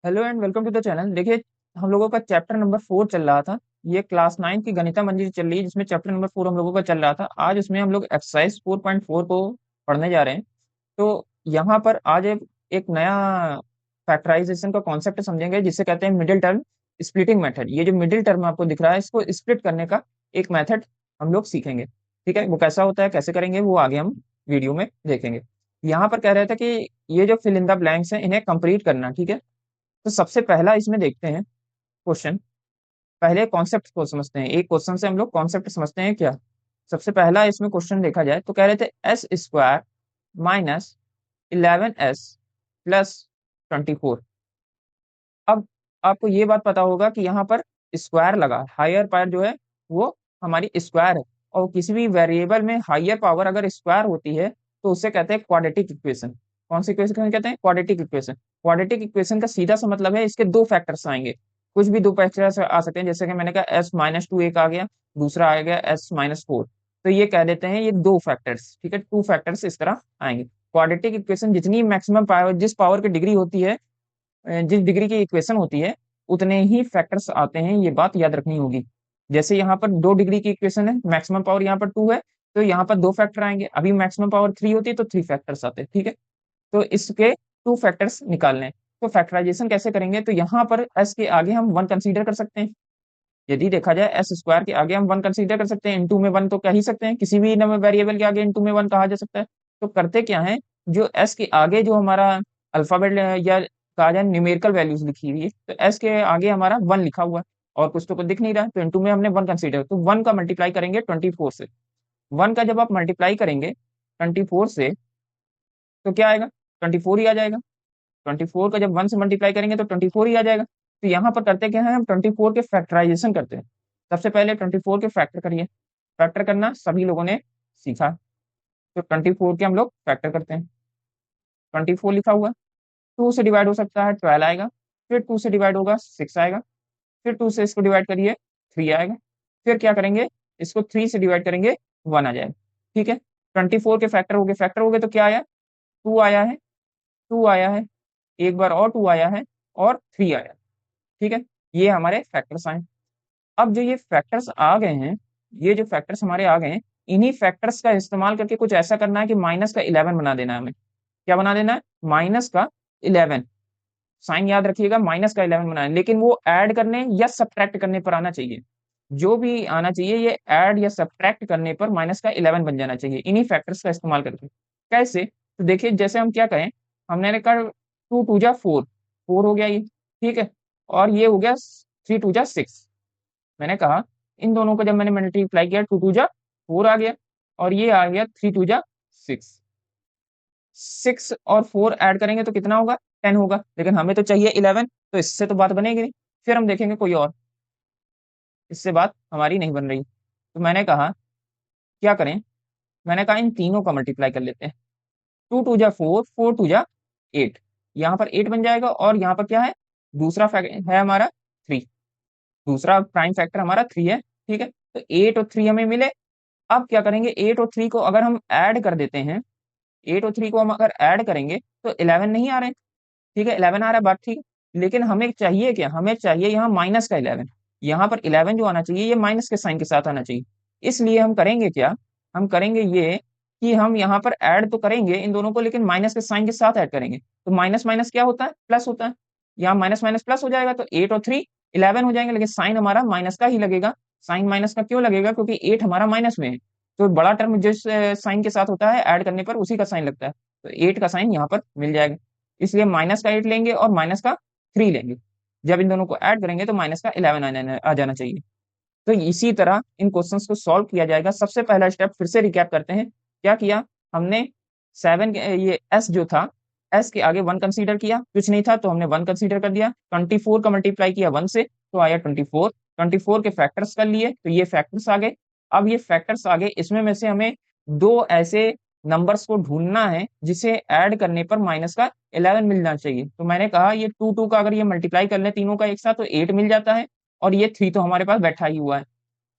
Hello and welcome to the channel. देखिए, हम लोगों का चैप्टर नंबर 4 चल रहा था। ये क्लास 9 की गणिता मंजिल चल रही है, जिसमें चैप्टर नंबर 4 हम लोगों का चल रहा था। आज उसमें हम लोग एक्सरसाइज 4.4 को पढ़ने जा रहे हैं। तो यहाँ पर आज एक नया फैक्टराइजेशन का कॉन्सेप्ट समझेंगे, जिसे कहते हैं मिडिल टर्म स्प्लिटिंग मेथड। ये जो मिडिल टर्म आपको दिख रहा है, इसको स्प्लिट करने का एक मेथड हम लोग सीखेंगे। ठीक है, वो कैसा होता है, कैसे करेंगे, वो आगे हम वीडियो में देखेंगे। यहाँ पर कह रहे थे कि ये जो फिल इन द ब्लैंक्स है, इन्हें कंप्लीट करना। ठीक है, तो सबसे पहला इसमें देखते हैं क्वेश्चन। पहले कॉन्सेप्ट को समझते हैं, एक क्वेश्चन से हम लोग कॉन्सेप्ट समझते हैं क्या। सबसे पहला इसमें क्वेश्चन देखा जाए तो कह रहे थे S square minus 11s plus 24। अब आपको ये बात पता होगा कि यहाँ पर स्क्वायर लगा, हायर पावर जो है वो हमारी स्क्वायर है। और किसी भी वेरिएबल में हायर पावर अगर स्क्वायर होती है तो उसे कहते हैं क्वाड्रेटिक इक्वेशन। कौन सी इक्वेशन कहते हैं? Quadratic equation. क्वाड्रेटिक इक्वेशन का सीधा सा मतलब है इसके दो फैक्टर्स आएंगे। कुछ भी दो फैक्टर्स आ सकते हैं, जैसे कि मैंने कहा s-2 एक आ गया, दूसरा आ गया s-4। तो ये कह देते हैं ये दो फैक्टर्स। ठीक है, टू फैक्टर्स इस तरह आएंगे। क्वाड्रेटिक इक्वेशन जितनी मैक्सिमम पावर, जिस पावर की डिग्री होती है, जिस डिग्री की इक्वेशन होती है, उतने ही फैक्टर्स आते हैं। ये बात याद रखनी होगी। जैसे यहाँ पर 2 डिग्री की इक्वेशन है, मैक्सिमम पावर यहाँ पर 2 है, तो यहाँ पर दो फैक्टर आएंगे। अभी मैक्सिमम पावर 3 होती है तो 3 फैक्टर्स आते हैं। ठीक है, तो इसके 2 फैक्टर्स निकालने हैं। तो फैक्टराइजेशन कैसे करेंगे? तो यहाँ पर एस के आगे हम 1 कंसीडर कर सकते हैं। यदि देखा जाए एस स्क्वायर के आगे हम 1 कंसीडर कर सकते हैं, इनटू में 1 तो कह ही सकते हैं, किसी भी नंबर वेरिएबल के आगे इनटू में 1 कहा जा सकता है। तो करते क्या है, जो एस के आगे जो हमारा अल्फाबेट या कहा जाए न्यूमेरिकल वैल्यूज लिखी हुई है, तो एस के आगे हमारा 1 लिखा हुआ है और कुछ तो कुछ दिख नहीं रहा है, तो इनटू में हमने 1 कंसीडर, तो 1 का मल्टीप्लाई करेंगे 24 से। 1 का जब आप मल्टीप्लाई करेंगे 24 से तो क्या आएगा? 24 ही आ जाएगा। 24 का जब 1 से मल्टीप्लाई करेंगे तो 24 ही आ जाएगा। तो यहाँ पर करते क्या है, हम 24 के फैक्टराइजेशन करते हैं। सबसे पहले 24 के फैक्टर करिए। फैक्टर करना सभी लोगों ने सीखा, तो 24 के हम लोग फैक्टर करते हैं। 24 लिखा हुआ, 2 से डिवाइड हो सकता है 12 आएगा, फिर 2 से डिवाइड होगा 6 आएगा, फिर 2 से इसको डिवाइड करिए 3 आएगा, फिर क्या करेंगे, इसको 3 से डिवाइड करेंगे 1 आ जाएगा। ठीक है, 24 के फैक्टर हो गए तो क्या आया? 2 आया है, 2 आया है, एक बार और 2 आया है, और 3 आया। ठीक है, ये हमारे फैक्टर्स आए। अब जो ये फैक्टर्स आ गए हैं, ये जो फैक्टर्स हमारे आ गए हैं, इन्हीं फैक्टर्स का इस्तेमाल करके कुछ ऐसा करना है कि माइनस का 11 बना देना है हमें। क्या बना देना है? माइनस का 11। साइन याद रखिएगा, माइनस का 11 बनाना है, लेकिन वो ऐड करने या सब्ट्रैक्ट करने पर आना चाहिए। जो भी आना चाहिए, ये ऐड या सब्ट्रैक्ट करने पर माइनस का 11 बन जाना चाहिए, इन्हीं फैक्टर्स का इस्तेमाल करके। कैसे? तो देखिए, जैसे हम क्या कहें, हमने कहा 2 टू जा 4, 4 हो गया ये। ठीक है, और ये हो गया 3 टू जा 6। मैंने कहा इन दोनों को जब मैंने मल्टीप्लाई किया, 2 टू जा 4 आ गया, और ये आ गया 3 टू जा 6। 6 और 4 ऐड करेंगे तो कितना होगा? 10 होगा, लेकिन हमें तो चाहिए 11, तो इससे तो बात बनेगी नहीं। फिर हम देखेंगे कोई और, इससे बात हमारी नहीं बन रही। तो मैंने कहा क्या करें, मैंने कहा इन तीनों का मल्टीप्लाई कर लेते हैं। 2 टू जा 4, 4 टू जा 8, यहाँ पर 8 बन जाएगा, और यहाँ पर क्या है, दूसरा फैक्टर है हमारा 3। दूसरा प्राइम फैक्टर हमारा 3 है। ठीक है, तो 8 और 3 हमें मिले। अब क्या करेंगे, 8 और 3 को अगर हम ऐड कर देते हैं, 8 और 3 को हम अगर ऐड करेंगे तो 11 नहीं आ रहे। ठीक है, 11 आ रहा है, बात ठीक है, लेकिन हमें चाहिए क्या? हमें चाहिए यहाँ माइनस का 11। यहाँ पर 11 जो आना चाहिए, ये माइनस के साइन के साथ आना चाहिए। इसलिए हम करेंगे क्या, हम करेंगे ये कि हम यहाँ पर ऐड तो करेंगे इन दोनों को, लेकिन माइनस के साइन के साथ ऐड करेंगे। तो माइनस माइनस क्या होता है? प्लस होता है। यहाँ माइनस माइनस प्लस हो जाएगा, तो 8 और 3 11 हो जाएंगे, लेकिन साइन हमारा माइनस का ही लगेगा। साइन माइनस का क्यों लगेगा? क्योंकि 8 हमारा माइनस में है, तो बड़ा टर्म जिस साइन के साथ होता है ऐड करने पर उसी का साइन लगता है, तो 8 का साइन यहाँ पर मिल जाएगा। इसलिए माइनस का 8 लेंगे और माइनस का 3 लेंगे। जब इन दोनों को ऐड करेंगे तो माइनस का 11 आ जाना चाहिए। तो इसी तरह इन क्वेश्चंस को सॉल्व किया जाएगा। सबसे पहला स्टेप फिर से रिकैप करते हैं। क्या किया हमने? 7, ये एस जो था, एस के आगे 1 कंसीडर किया, कुछ नहीं था तो हमने 1 कंसीडर कर दिया। 24 का मल्टीप्लाई किया 1 से तो आया 24। 24 के फैक्टर्स कर लिए तो ये फैक्टर्स आ गए। अब ये फैक्टर्स आ गए, इसमें में से हमें दो ऐसे नंबर्स को ढूंढना है जिसे ऐड करने पर माइनस का 11 मिलना चाहिए। तो मैंने कहा ये 2 2 का अगर ये मल्टीप्लाई कर ले तीनों का एक साथ तो 8 मिल जाता है, और ये 3 तो हमारे पास बैठा ही हुआ है।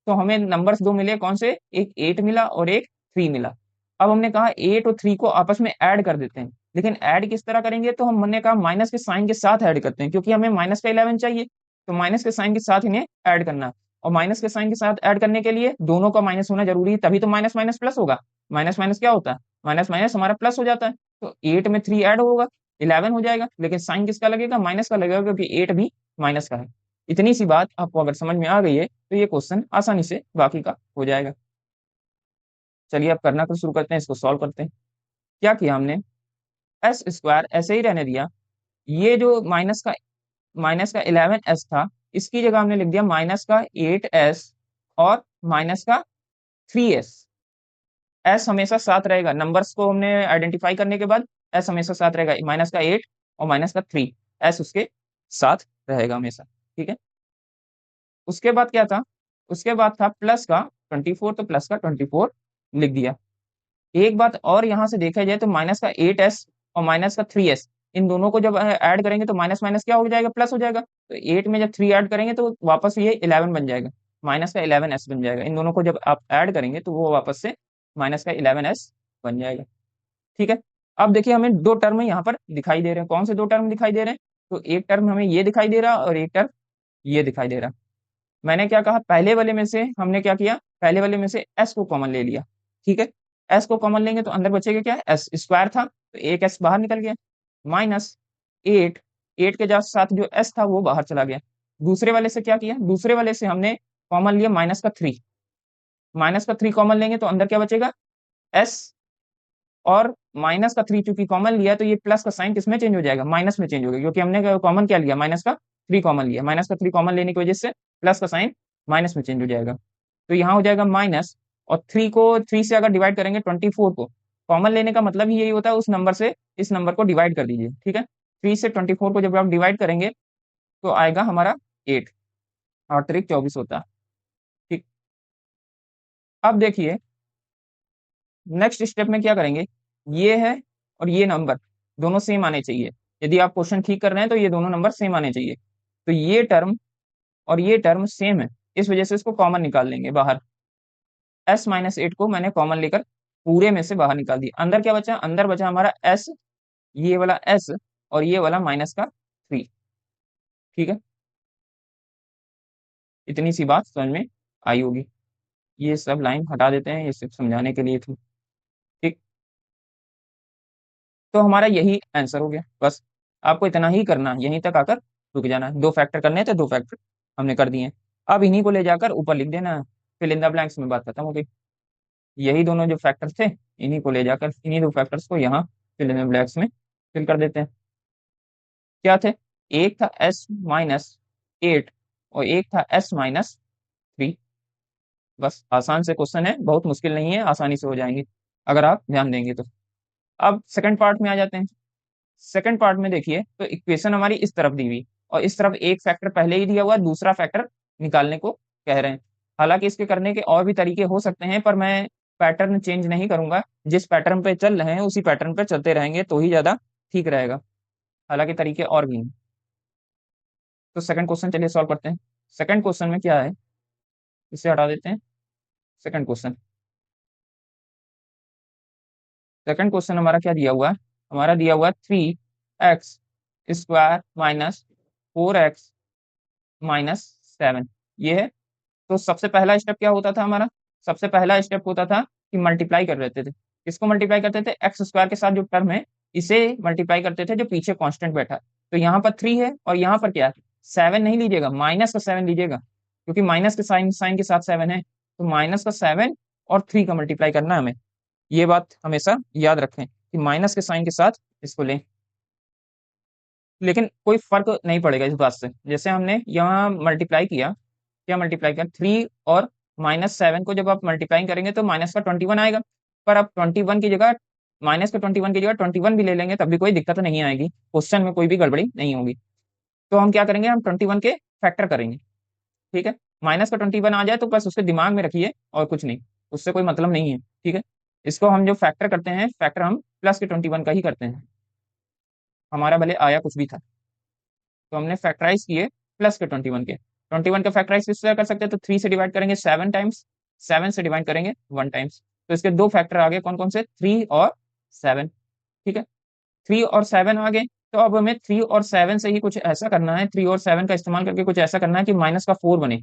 तो हमें नंबर्स दो मिले, कौन से? एक 8 मिला और एक 3 मिला। अब हमने कहा 8 और 3 को आपस में ऐड कर देते हैं। लेकिन ऐड किस तरह करेंगे, तो हमने कहा माइनस के साइन के साथ ऐड करते हैं, क्योंकि हमें माइनस का 11 चाहिए, तो माइनस के साइन के साथ इन्हें ऐड करना है। और माइनस के साइन के साथ ऐड करने के लिए दोनों का माइनस होना जरूरी है, तभी तो माइनस माइनस प्लस होगा। माइनस माइनस क्या होता है, माइनस माइनस हमारा प्लस हो जाता है। तो 8 में 3 ऐड होगा, 11 हो जाएगा, लेकिन साइन किसका लगेगा, माइनस का लगेगा, क्योंकि 8 भी माइनस का है। इतनी सी बात आपको अगर समझ में आ गई है तो ये क्वेश्चन आसानी से बाकी का हो जाएगा। चलिए अब करना शुरू करते हैं, इसको सॉल्व करते हैं। क्या किया हमने, एस स्क्वायर ऐसे ही रहने दिया, ये जो माइनस का 11s था, इसकी जगह हमने लिख दिया माइनस का 8s और माइनस का 3s। एस हमेशा साथ रहेगा, नंबर्स को हमने आइडेंटिफाई करने के बाद एस हमेशा साथ रहेगा, माइनस का 8 और माइनस का 3, एस उसके साथ रहेगा हमेशा। ठीक है, उसके बाद क्या था, उसके बाद था प्लस का 24, तो प्लस का 24 लिख दिया। एक बात और यहाँ से देखा जाए तो माइनस का 8s और माइनस का 3s, इन दोनों को जब ऐड करेंगे तो माइनस माइनस क्या हो जाएगा, प्लस हो जाएगा। तो 8 में जब 3 ऐड करेंगे तो वापस ये 11 बन जाएगा, माइनस का 11s बन जाएगा। इन दोनों को जब आप ऐड करेंगे तो वो वापस से माइनस का 11s बन जाएगा। ठीक है, अब देखिए हमें दो टर्म यहाँ पर दिखाई दे रहे हैं, कौन से दो टर्म दिखाई दे रहे हैं, तो एक टर्म हमें ये दिखाई दे रहा और एक टर्म ये दिखाई दे रहा। मैंने क्या कहा, पहले वाले में से हमने क्या किया, पहले वाले में से s को कॉमन ले लिया। ठीक है, s को कॉमन लेंगे तो अंदर बचेगा क्या, s स्क्वायर था तो एक s बाहर निकल गया, माइनस 8, 8 के साथ जो s था वो बाहर चला गया। दूसरे वाले से क्या किया, दूसरे वाले से हमने कॉमन लिया माइनस का 3, माइनस का 3 कॉमन लेंगे तो अंदर क्या बचेगा, s, और माइनस का 3 चूंकि कॉमन लिया तो ये प्लस का साइन किसमें चेंज हो जाएगा, माइनस में चेंज हो गया, क्योंकि हमने कॉमन क्या लिया, माइनस का 3 कॉमन लिया, माइनस का 3 कॉमन लेने की वजह से प्लस का साइन माइनस में चेंज हो जाएगा। तो यहाँ हो जाएगा माइनस, और 3 को 3 से अगर डिवाइड करेंगे 24 को, कॉमन लेने का मतलब ही यही होता है, उस नंबर से इस नंबर को डिवाइड कर दीजिए। ठीक है, 3 से 24 को जब आप डिवाइड करेंगे तो आएगा हमारा 8, और 24 होता है। ठीक, अब देखिए नेक्स्ट स्टेप में क्या करेंगे, ये है और ये नंबर दोनों सेम आने चाहिए, यदि आप क्वेश्चन ठीक कर रहे हैं तो ये दोनों नंबर सेम आने चाहिए। तो ये टर्म और ये टर्म सेम है, इस वजह से इसको कॉमन निकाल लेंगे बाहर। s-8 को मैंने कॉमन लेकर पूरे में से बाहर निकाल दिया, अंदर क्या बचा, अंदर बचा हमारा s, ये वाला s और ये वाला माइनस का 3। ठीक है, इतनी सी बात समझ में आई होगी। ये सब लाइन हटा देते हैं, ये सिर्फ समझाने के लिए थी। ठीक, तो हमारा यही आंसर हो गया, बस आपको इतना ही करना, यहीं तक आकर रुक जाना है। 2 फैक्टर करने थे, 2 फैक्टर हमने कर दिए। अब इन्हीं को ले जाकर ऊपर लिख देना, फिल इन द ब्लैंक्स में बात खत्म हो गई। यही दोनों जो फैक्टर थे, इन्हीं को ले जाकर इन्हीं 2 फैक्टर्स को यहाँ फिल इन द ब्लैंक्स में फिल कर देते हैं। क्या थे, एक था s-8 और एक था s-3। बस आसान से क्वेश्चन है, बहुत मुश्किल नहीं है, आसानी से हो जाएंगे अगर आप ध्यान देंगे तो। अब सेकंड पार्ट में आ जाते हैं। सेकंड पार्ट में देखिए तो इक्वेशन हमारी इस तरफ दी हुई और इस तरफ एक फैक्टर पहले ही दिया हुआ है, दूसरा फैक्टर निकालने को कह रहे हैं। हालांकि इसके करने के और भी तरीके हो सकते हैं, पर मैं पैटर्न चेंज नहीं करूंगा, जिस पैटर्न पे चल रहे हैं उसी पैटर्न पे चलते रहेंगे तो ही ज्यादा ठीक रहेगा। हालांकि तरीके और भी हैं। तो सेकंड क्वेश्चन चलिए सॉल्व करते हैं। सेकंड क्वेश्चन में क्या है, इसे हटा देते हैं। सेकंड क्वेश्चन, सेकंड क्वेश्चन हमारा क्या दिया हुआ है, हमारा दिया हुआ है 3x square minus 4x minus 7, ये है। तो सबसे पहला स्टेप क्या होता था हमारा, सबसे पहला स्टेप होता था कि मल्टीप्लाई कर देते थे। किसको मल्टीप्लाई करते थे, एक्स स्क्वायर के साथ जो टर्म है इसे मल्टीप्लाई करते थे जो पीछे कांस्टेंट बैठा। तो यहाँ पर 3 है और यहाँ पर क्या है, 7 नहीं लीजिएगा, माइनस का 7 लीजिएगा, क्योंकि माइनस के साइन साइन के साथ 7 है, तो माइनस का 7 और 3 का मल्टीप्लाई करना है हमें। ये बात हमेशा याद रखें कि माइनस के साइन के साथ इसको लें, लेकिन कोई फर्क नहीं पड़ेगा इस बात से। जैसे हमने यहाँ मल्टीप्लाई किया, क्या मल्टीप्लाई किया, 3 और -7 को जब आप मल्टीप्लाई करेंगे तो माइनस का 21 आएगा। पर आप 21 की जगह, माइनस का 21 की जगह 21 भी ले लेंगे तब भी कोई दिक्कत नहीं आएगी, क्वेश्चन में कोई भी गड़बड़ी नहीं होगी। तो हम क्या करेंगे, हम 21 के फैक्टर करेंगे। ठीक है, माइनस का 21 आ जाए तो बस उसके दिमाग में रखिए और कुछ नहीं, उससे कोई मतलब नहीं है। ठीक है, इसको हम जो फैक्टर करते हैं, फैक्टर हम प्लस के 21 का ही करते हैं, हमारा भले आया कुछ भी था। तो हमने फैक्टराइज किए प्लस के 21 के, 21 का फैक्टराइज किस तरह कर सकते हैं, तो 3 से डिवाइड करेंगे 7 टाइम्स, 7 से डिवाइड करेंगे 1 टाइम्स। तो इसके दो फैक्टर आ गए, कौन कौन से, 3 और 7। ठीक है, 3 और 7 आ गए, तो अब हमें 3 और 7 से ही कुछ ऐसा करना है, 3 और 7 का इस्तेमाल करके कुछ ऐसा करना है कि माइनस का 4 बने।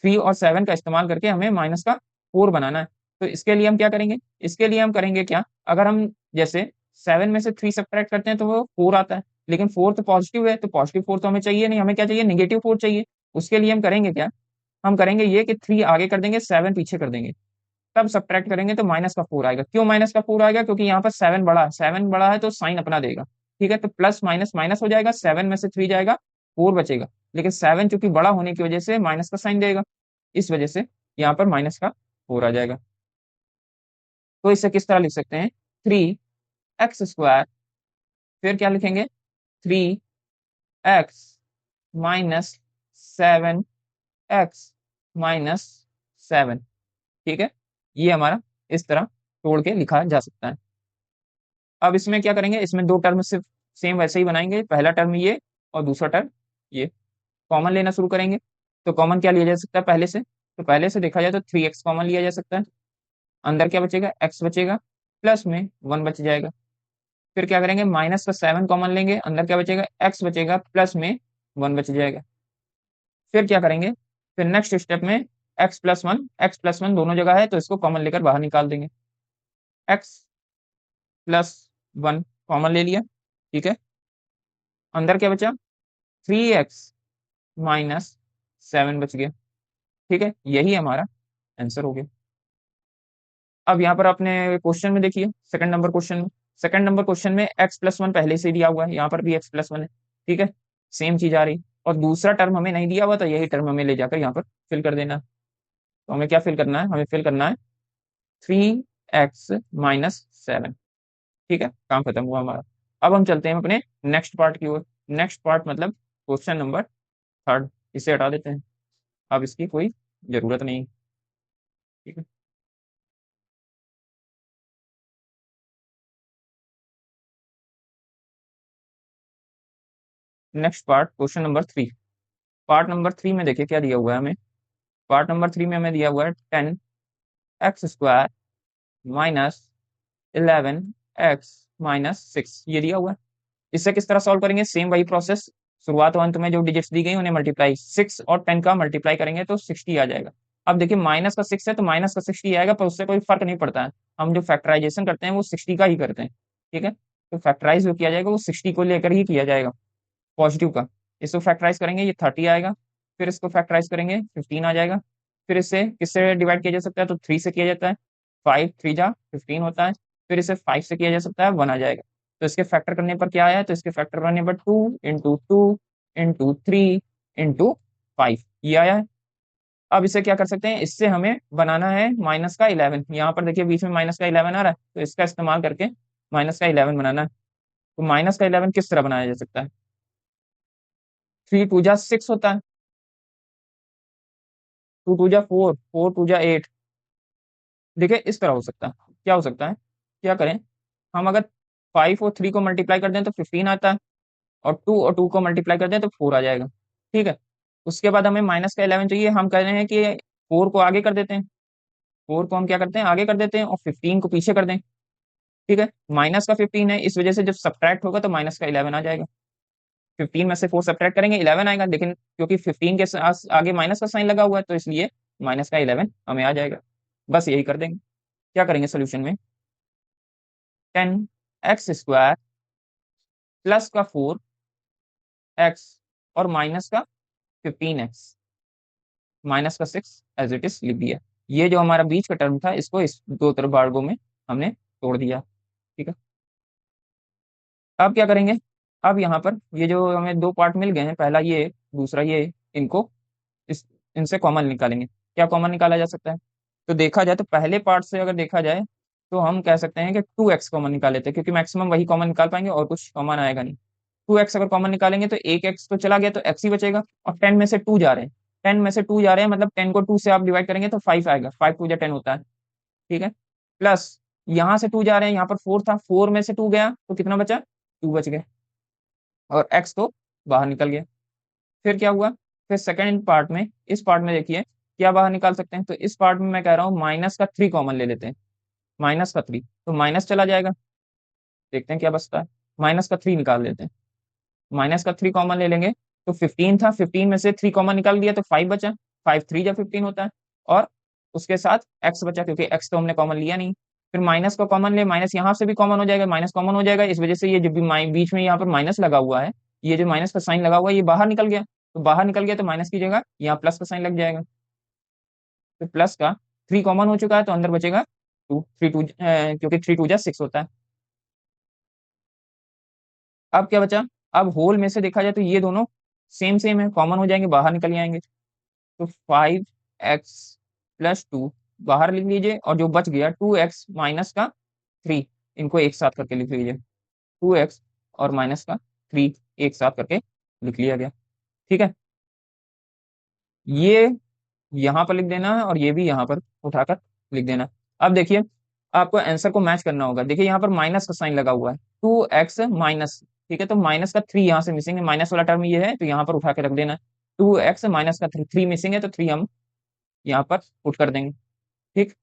3 और 7 का इस्तेमाल करके हमें माइनस का 4 बनाना है। तो इसके लिए हम क्या करेंगे, इसके लिए हम करेंगे क्या, अगर हम जैसे 7 में से 3 सब्ट्रैक्ट करते हैं तो वो 4 आता है, लेकिन 4 तो पॉजिटिव है, तो पॉजिटिव 4 तो हमें चाहिए नहीं, हमें क्या चाहिए, नेगेटिव 4 चाहिए। उसके लिए हम करेंगे क्या, हम करेंगे ये कि 3 आगे कर देंगे, 7 पीछे कर देंगे, तब सब्ट्रैक्ट करेंगे तो माइनस का 4 आएगा। क्यों माइनस का 4 आएगा, क्योंकि यहाँ पर 7 बड़ा है, 7 बड़ा है तो साइन अपना देगा। ठीक है, तो प्लस माइनस माइनस हो जाएगा, 7 में से 3 जाएगा, 4 बचेगा, लेकिन 7 चूंकि बड़ा होने की वजह से माइनस का साइन देगा, इस वजह से यहाँ पर माइनस का 4 आ जाएगा। तो इसे किस तरह लिख सकते हैं, 3x², फिर क्या लिखेंगे, 3x-7x-7। ठीक है, ये हमारा इस तरह तोड़ के लिखा जा सकता है। अब इसमें क्या करेंगे, इसमें दो टर्म सिर्फ सेम वैसे ही बनाएंगे, पहला टर्म ये और दूसरा टर्म ये, कॉमन लेना शुरू करेंगे। तो कॉमन क्या लिया जा सकता है पहले से, तो पहले से देखा जाए तो 3x कॉमन लिया जा सकता है, अंदर क्या बचेगा, x बचेगा, प्लस में 1 बच जाएगा। फिर क्या करेंगे, माइनस का 7 कॉमन लेंगे, अंदर क्या बचेगा, x बचेगा, प्लस में 1 बच जाएगा। फिर क्या करेंगे, फिर नेक्स्ट स्टेप में x+1 दोनों जगह है तो इसको कॉमन लेकर बाहर निकाल देंगे, x+1 कॉमन ले लिया। ठीक है, अंदर क्या बचा, 3x-7 बच गया। ठीक है, यही हमारा आंसर हो गया। अब यहाँ पर अपने क्वेश्चन में देखिए, सेकंड नंबर क्वेश्चन में x+1 पहले से दिया हुआ है, यहाँ पर भी x+1 है। ठीक है, सेम चीज आ रही, और दूसरा टर्म हमें नहीं दिया हुआ, तो यही टर्म हमें ले जाकर यहाँ पर फिल कर देना है। तो हमें क्या फिल करना है, हमें फिल करना है 3x-7। ठीक है, काम खत्म हुआ हमारा। अब हम चलते हैं अपने नेक्स्ट पार्ट की ओर। नेक्स्ट पार्ट मतलब क्वेश्चन नंबर थर्ड, इसे हटा देते हैं, अब इसकी कोई जरूरत नहीं। ठीक है, next part question number 3। Part number 3 में देखिए क्या दिया हुआ है हमें, पार्ट नंबर 3 में हमें दिया हुआ है 10x² माइनस 11x-6, ये दिया हुआ है। इससे किस तरह सॉल्व करेंगे, सेम वही प्रोसेस, शुरुआत और अंत में जो डिजिट्स दी गई उन्हें मल्टीप्लाई, 6 और 10 का मल्टीप्लाई करेंगे तो 60 आ जाएगा। अब देखिए माइनस का 6 है तो माइनस का 60 आएगा, पर उससे कोई फर्क नहीं पड़ता है, हम जो फैक्टराइजेशन करते हैं वो 60 का ही करते हैं। ठीक है, तो फैक्टराइज जो किया जाएगा वो 60 को लेकर ही किया जाएगा, पॉजिटिव का। इसको फैक्टराइज करेंगे ये 30 आएगा, फिर इसको फैक्टराइज करेंगे 15 आ जाएगा। फिर इससे किससे डिवाइड किया जा सकता है, तो 3 से किया जाता है, 5×3=15 होता है। फिर इसे 5 से किया जा सकता है, 1 आ जाएगा। तो इसके फैक्टर करने पर क्या आया, तो इसके फैक्टर करने पर 2×2×3×5 ये आया है। अब इसे क्या कर सकते हैं, इससे हमें बनाना है माइनस का 11, यहाँ पर देखिए बीच में माइनस का 11 आ रहा है, तो इसका इस्तेमाल करके माइनस का 11 बनाना है। तो माइनस का 11 किस तरह बनाया जा सकता है, 3×2=6 होता है, 2×2=4, 4×2=8। देखिए इस तरह हो सकता है, क्या हो सकता है, क्या करें, हम अगर 5 और 3 को मल्टीप्लाई कर दें तो 15 आता है, और 2 और 2 को मल्टीप्लाई कर दें तो 4 आ जाएगा। ठीक है, उसके बाद हमें माइनस का 11 चाहिए, हम कह रहे हैं कि 4 को आगे कर देते हैं, 4 को हम क्या करते हैं, आगे कर देते हैं, और 15 को पीछे कर दें। ठीक है, माइनस का 15 है, इस वजह से जब सब्ट्रैक्ट होगा तो माइनस का 11 आ जाएगा। 15 में से 4 सब्ट्रैक्ट करेंगे 11 आएगा, लेकिन क्योंकि 15 के आगे माइनस का साइन लगा हुआ है तो इसलिए माइनस का 11 हमें आ जाएगा। बस यही कर देंगे। क्या करेंगे सोल्यूशन में, 10x² प्लस का 4x और माइनस का 15x माइनस का 6 एज इट इज लिख दिया। ये जो हमारा बीच का टर्म था इसको इस दो तरफ भागों में हमने तोड़ दिया। ठीक है, अब क्या करेंगे, अब यहाँ पर ये जो हमें दो पार्ट मिल गए हैं, पहला ये दूसरा ये, इनको इस इनसे कॉमन निकालेंगे। क्या कॉमन निकाला जा सकता है, तो देखा जाए तो पहले पार्ट से अगर देखा जाए तो हम कह सकते हैं कि 2x कॉमन निकाल लेते हैं, क्योंकि मैक्सिमम वही कॉमन निकाल पाएंगे और कुछ कॉमन आएगा नहीं। 2x अगर कॉमन निकालेंगे तो एक x तो चला गया तो x ही बचेगा, और 10 में से 2 जा रहे हैं, 10 में से 2 जा रहे हैं मतलब 10 को 2 से आप डिवाइड करेंगे तो 5 आएगा, 5×2=10 होता है। ठीक है, प्लस यहाँ से 2 जा रहे हैं, यहाँ पर 4 था, 4 में से 2 गया तो कितना बचा, 2 बच गए, और x तो बाहर निकल गया। फिर क्या हुआ, फिर सेकंड पार्ट में, इस पार्ट में देखिए क्या बाहर निकाल सकते हैं, तो इस पार्ट में मैं कह रहा हूँ माइनस का 3 कॉमन ले लेते हैं, माइनस का 3 तो माइनस चला जाएगा, देखते हैं क्या बचता है। माइनस का 3 निकाल लेते हैं। माइनस का 3 कॉमन ले लेंगे तो 15 था, 15 में से 3 कॉमन निकाल दिया तो 5 बचा। 5 3 जा 15 होता है। और उसके साथ एक्स बचा, क्योंकि एक्स तो हमने कॉमन लिया नहीं। फिर माइनस को कॉमन ले, माइनस यहाँ से भी कॉमन हो जाएगा, माइनस कॉमन हो जाएगा, इस वजह से ये जब भी बीच में यहाँ पर माइनस लगा हुआ है, ये जो माइनस का साइन लगा हुआ है ये बाहर निकल गया। तो बाहर निकल गया तो माइनस की जगह यहाँ प्लस का साइन लग जाएगा। तो प्लस का 3 कॉमन हो चुका है तो अंदर बचेगा 2, 3 2, क्योंकि 3 2 जा 6 होता है। अब क्या बचा? अब होल में से देखा जाए तो ये दोनों सेम सेम है, कॉमन हो जाएंगे, बाहर निकल जाएंगे। तो 5x+2 बाहर लिख लीजिए, और जो बच गया 2x माइनस का 3, इनको एक साथ करके लिख लीजिए। 2x और माइनस का 3 एक साथ करके लिख लिया गया। ठीक है, ये यहाँ पर लिख देना है और ये भी यहाँ पर उठाकर लिख देना। अब देखिए, आपको आंसर को मैच करना होगा। देखिए यहाँ पर माइनस का साइन लगा हुआ है, 2x माइनस, ठीक है, तो माइनस का 3 यहाँ से मिसिंग है, माइनस वाला टर्म ये है तो यहाँ पर उठा के रख देना। 2x माइनस का 3 मिसिंग है तो 3 हम यहाँ पर पुट कर देंगे। ठीक,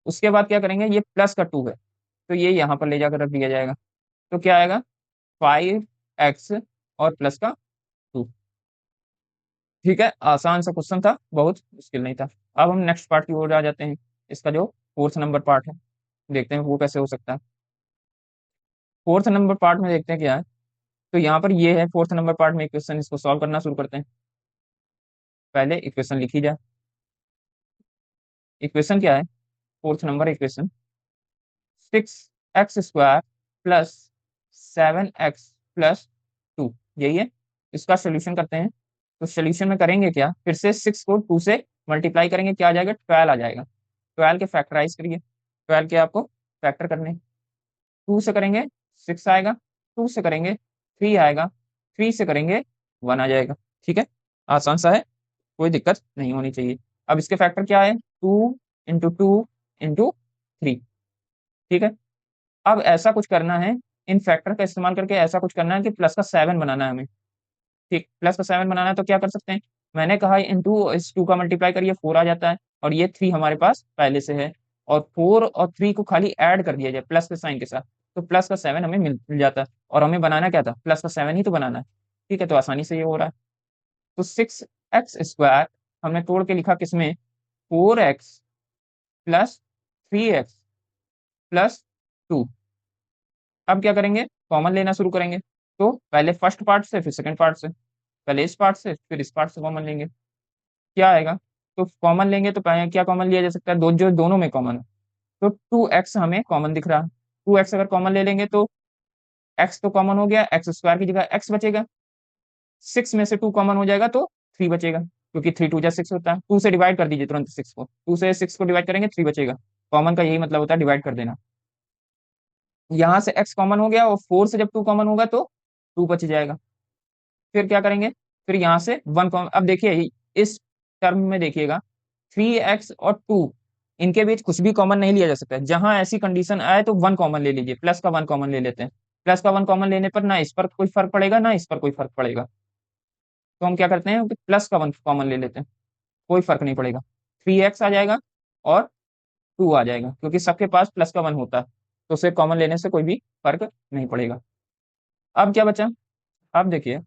उसके बाद क्या करेंगे, ये प्लस का 2 है तो ये यहाँ पर ले जाकर रख दिया जाएगा। तो क्या आएगा, 5x और प्लस का 2। ठीक है, आसान सा क्वेश्चन था, बहुत मुश्किल नहीं था। अब हम नेक्स्ट पार्ट की ओर आ जाते हैं। इसका जो फोर्थ नंबर पार्ट है, देखते हैं वो कैसे हो सकता है। फोर्थ नंबर पार्ट में देखते हैं क्या है। तो यहाँ पर ये है फोर्थ नंबर पार्ट में इक्वेशन, इसको सॉल्व करना शुरू करते हैं। पहले इक्वेशन लिखी जाए। इक्वेशन क्या है, fourth number equation, 6x² plus 7x+2, यही है। इसका सोल्यूशन करते हैं। तो सोल्यूशन में करेंगे क्या, फिर से 6 को 2 से मल्टीप्लाई करेंगे, क्या आ जाएगा, 12 आ जाएगा। 12 के फैक्टराइज करिए, 12 के आपको फैक्टर करने। 2 से करेंगे 6 आएगा, 2 से करेंगे 3 आएगा, 3 से करेंगे 1 आ जाएगा। ठीक है, आसान सा है, कोई दिक्कत नहीं होनी चाहिए। अब इसके फैक्टर क्या है, 2 × 2 × 3। ठीक है, अब ऐसा कुछ करना है, इन फैक्टर का इस्तेमाल करके ऐसा कुछ करना है कि प्लस का 7 बनाना है हमें। ठीक, प्लस का 7 बनाना है तो क्या कर सकते हैं, मैंने कहा इंटू इस 2 का मल्टीप्लाई करिए 4 आ जाता है, और ये 3 हमारे पास पहले से है, और 4 और 3 को खाली ऐड कर दिया जाए प्लस के साइन के साथ, तो प्लस का 7 हमें मिल जाता है। और हमें बनाना क्या था, प्लस का 7 ही तो बनाना है। ठीक है, तो आसानी से ये हो रहा है। तो 6x² हमने तोड़ के लिखा किसमें, 4x+3x+2। अब क्या करेंगे, कॉमन लेना शुरू करेंगे। तो पहले फर्स्ट पार्ट से फिर सेकंड पार्ट से, पहले इस पार्ट से फिर इस पार्ट से कॉमन लेंगे, क्या आएगा। तो कॉमन लेंगे तो पहले क्या कॉमन लिया जा सकता है, जो दोनों में कॉमन है। तो 2x हमें कॉमन दिख रहा है, 2x अगर कॉमन ले लेंगे तो x तो कॉमन हो गया, x² की जगह x बचेगा। 6 में से 2 कॉमन हो जाएगा तो 3 बचेगा, क्योंकि 3 2 जा 6 होता है। 2 से डिवाइड कर दीजिए तुरंत 6 को, 2 से 6 को डिवाइड करेंगे 3 बचेगा। कॉमन का यही मतलब होता है, डिवाइड कर देना। यहाँ से x कॉमन हो गया, और 4 से जब 2 कॉमन होगा तो 2 बच जाएगा। फिर क्या करेंगे, फिर यहाँ से 1 कॉमन। अब देखिए इस टर्म में देखिएगा, 3x और 2, इनके बीच कुछ भी कॉमन नहीं लिया जा सकता है। जहां ऐसी कंडीशन आए तो 1 कॉमन ले लीजिए, प्लस का 1 कॉमन ले लेते हैं। प्लस का 1 कॉमन लेने पर ना इस पर कोई फर्क पड़ेगा ना इस पर कोई फर्क पड़ेगा, तो हम क्या करते हैं कि प्लस का 1 कॉमन ले लेते हैं, कोई फर्क नहीं पड़ेगा। 3x आ जाएगा और 2 आ जाएगा, क्योंकि सबके पास प्लस का 1 होता है, तो उसे कॉमन लेने से कोई भी फर्क नहीं पड़ेगा। अब क्या बचा, अब देखिए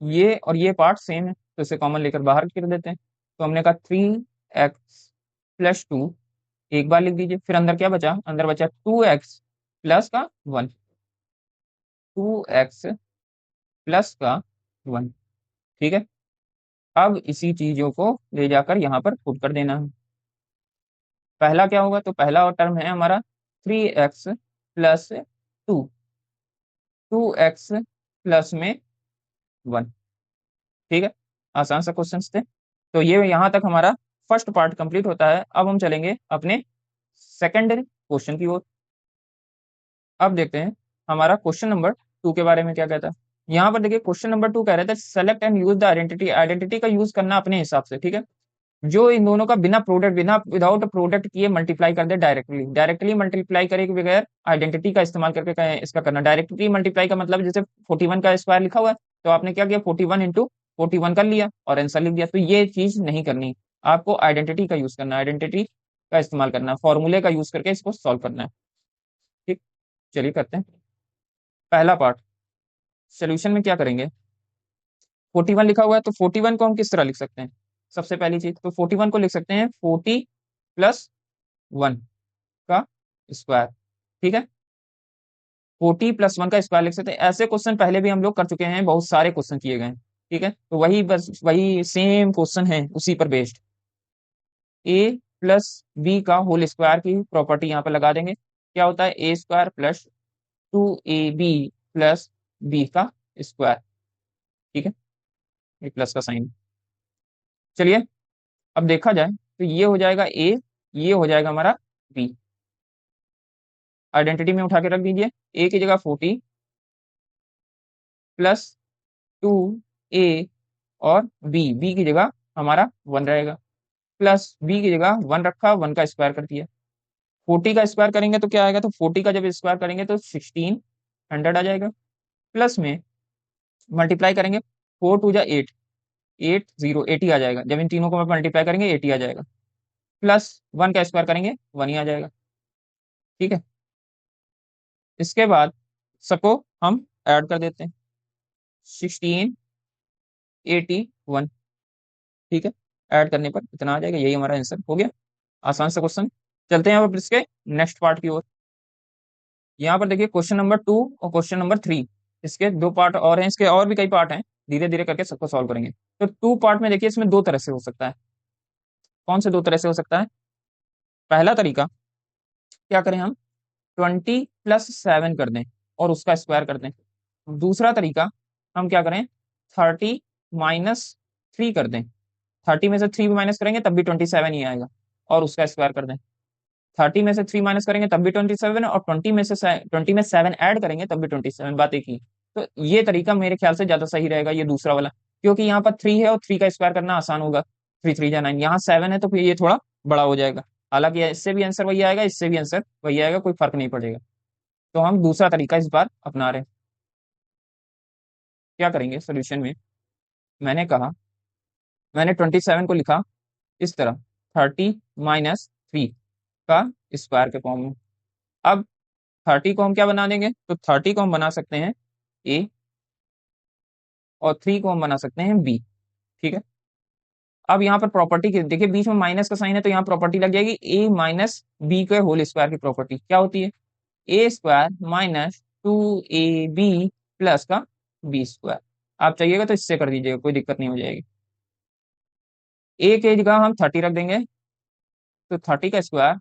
ये और ये पार्ट सेम है, तो इसे कॉमन लेकर बाहर कर देते हैं। तो हमने कहा 3x+2 एक बार लिख दीजिए, फिर अंदर क्या बचा, अंदर बचा 2x प्लस का 1, 2x प्लस का 1। ठीक है, अब इसी चीजों को ले जाकर यहाँ पर पुट कर देना है। पहला क्या होगा, तो पहला और टर्म है हमारा 3x+2, 2x+1। ठीक है, आसान सा क्वेश्चन थे। तो ये यहाँ तक हमारा फर्स्ट पार्ट कंप्लीट होता है। अब हम चलेंगे अपने सेकेंडरी क्वेश्चन की ओर। अब देखते हैं हमारा क्वेश्चन नंबर 2 के बारे में क्या कहता है। यहाँ पर देखिए क्वेश्चन नंबर 2 कह रहे थे select and use the identity, identity का यूज करना अपने हिसाब से। ठीक है, जो इन दोनों का बिना प्रोडक्ट, बिना विदाउट प्रोडक्ट किए मल्टीप्लाई कर दे, डायरेक्टली डायरेक्टली मल्टीप्लाई करे के बगैर आइडेंटिटी का इस्तेमाल करके इसका करना। डायरेक्टली मल्टीप्लाई का मतलब जैसे 41 का स्क्वायर लिखा हुआ है, तो आपने क्या किया, 41 × 41 कर लिया और आंसर लिख दिया। तो ये चीज नहीं करनी, आपको आइडेंटिटी का यूज करना है, आइडेंटिटी का इस्तेमाल करना है, फॉर्मूले का यूज करके इसको सॉल्व करना है। ठीक, चलिए करते हैं पहला पार्ट। सोल्यूशन में क्या करेंगे, 41 लिखा हुआ है तो 41 को हम किस तरह लिख सकते हैं। सबसे पहली चीज तो 41 को लिख सकते हैं 40+1 का स्क्वायर। ठीक है, 40+1 का स्क्वायर लिख सकते हैं। ऐसे क्वेश्चन पहले भी हम लोग कर चुके हैं, बहुत सारे क्वेश्चन किए गए हैं। ठीक है, तो वही बस वही सेम क्वेश्चन है, उसी पर बेस्ड। a+b का होल स्क्वायर की प्रॉपर्टी यहाँ पर लगा देंगे। क्या होता है, a² + 2ab + b का स्क्वायर। ठीक है, ये प्लस का साइन। चलिए अब देखा जाए तो ये हो जाएगा a, ये हो जाएगा हमारा b। आइडेंटिटी में उठा के रख दीजिए, a की जगह 40 + 2a और b की जगह हमारा 1 रहेगा, प्लस b की जगह 1 रखा, 1 का स्क्वायर कर दिया। 40 का स्क्वायर करेंगे तो क्या आएगा, तो 40 का जब स्क्वायर करेंगे तो 1600 आ जाएगा। प्लस में मल्टीप्लाई करेंगे, 4 2 जा 8, 8 0 80 आ जाएगा। जब इन तीनों को मल्टीप्लाई करेंगे 80 आ जाएगा। प्लस 1 का स्क्वायर करेंगे 1 ही आ जाएगा। ठीक है, इसके बाद सबको हम ऐड कर देते हैं, 1681। ठीक है, ऐड करने पर इतना आ जाएगा, यही हमारा आंसर हो गया। आसान सा क्वेश्चन। चलते हैं अब इसके नेक्स्ट पार्ट की ओर। यहाँ पर देखिए क्वेश्चन नंबर 2 और क्वेश्चन नंबर 3, इसके दो पार्ट और हैं, इसके और भी कई पार्ट हैं, धीरे धीरे करके सबको सॉल्व करेंगे। तो 2 पार्ट में देखिए, इसमें दो तरह से हो सकता है। कौन से दो तरह से हो सकता है, पहला तरीका क्या करें हम, 20+7 कर दें और उसका स्क्वायर कर दें। दूसरा तरीका हम क्या करें, 30-3 कर दें। 30 में से 3 माइनस करेंगे तब भी 27 ही आएगा और उसका स्क्वायर कर दें। 30 में से 3 माइनस करेंगे तब भी 27, और 20 में 7 ऐड करेंगे तब भी 27, बात एक ही। तो ये तरीका मेरे ख्याल से ज्यादा सही रहेगा, ये दूसरा वाला, क्योंकि यहाँ पर 3 है और 3 का स्क्वायर करना आसान होगा। 3 3 जा 9, यहाँ 7 है तो फिर ये थोड़ा बड़ा हो जाएगा। हालांकि इससे भी आंसर वही आएगा, इससे भी आंसर वही आएगा, कोई फर्क नहीं पड़ेगा। तो हम दूसरा तरीका इस बार अपना रहे हैं। क्या करेंगे सोल्यूशन में, मैंने कहा, मैंने 27 को लिखा इस तरह, 30-3 का स्क्वायर के फॉर्म में। अब 30 को हम क्या बना देंगे, तो 30 को हम बना सकते हैं ए, और 3 को हम बना सकते हैं बी। ठीक है, अब यहाँ पर प्रॉपर्टी देखिए, बीच में माइनस का साइन है तो यहाँ प्रॉपर्टी लग जाएगी, a-b के होल स्क्वायर की प्रॉपर्टी क्या होती है, a² - 2ab प्लस का b स्क्वायर। आप चाहिएगा तो इससे कर दीजिएगा, कोई दिक्कत नहीं हो जाएगी। a के जगह हम 30 रख देंगे, तो 30 का स्क्वायर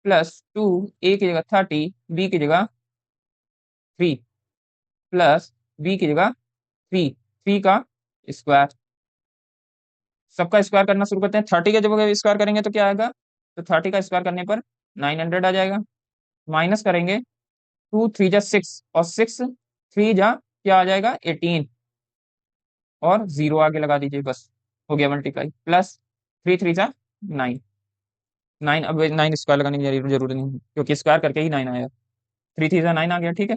+2, a की जगह 30, b की जगह 3, प्लस b की जगह 3, 3 का स्क्वायर। सबका स्क्वायर करना शुरू करते हैं। 30 का जब स्क्वायर करेंगे तो क्या आएगा, तो 30 का स्क्वायर करने पर 900 आ जाएगा। माइनस करेंगे, 2 3 जा 6, और 6 3 जा क्या आ जाएगा 18, और 0 आगे लगा दीजिए, बस हो गया मल्टीप्लाई। प्लस 3 3 जा 9, 9 अब 9 स्क्वायर लगाने की जरूरत नहीं है, क्योंकि स्क्वायर करके ही 9 आया। 3 3 जा 9 आ गया। ठीक है,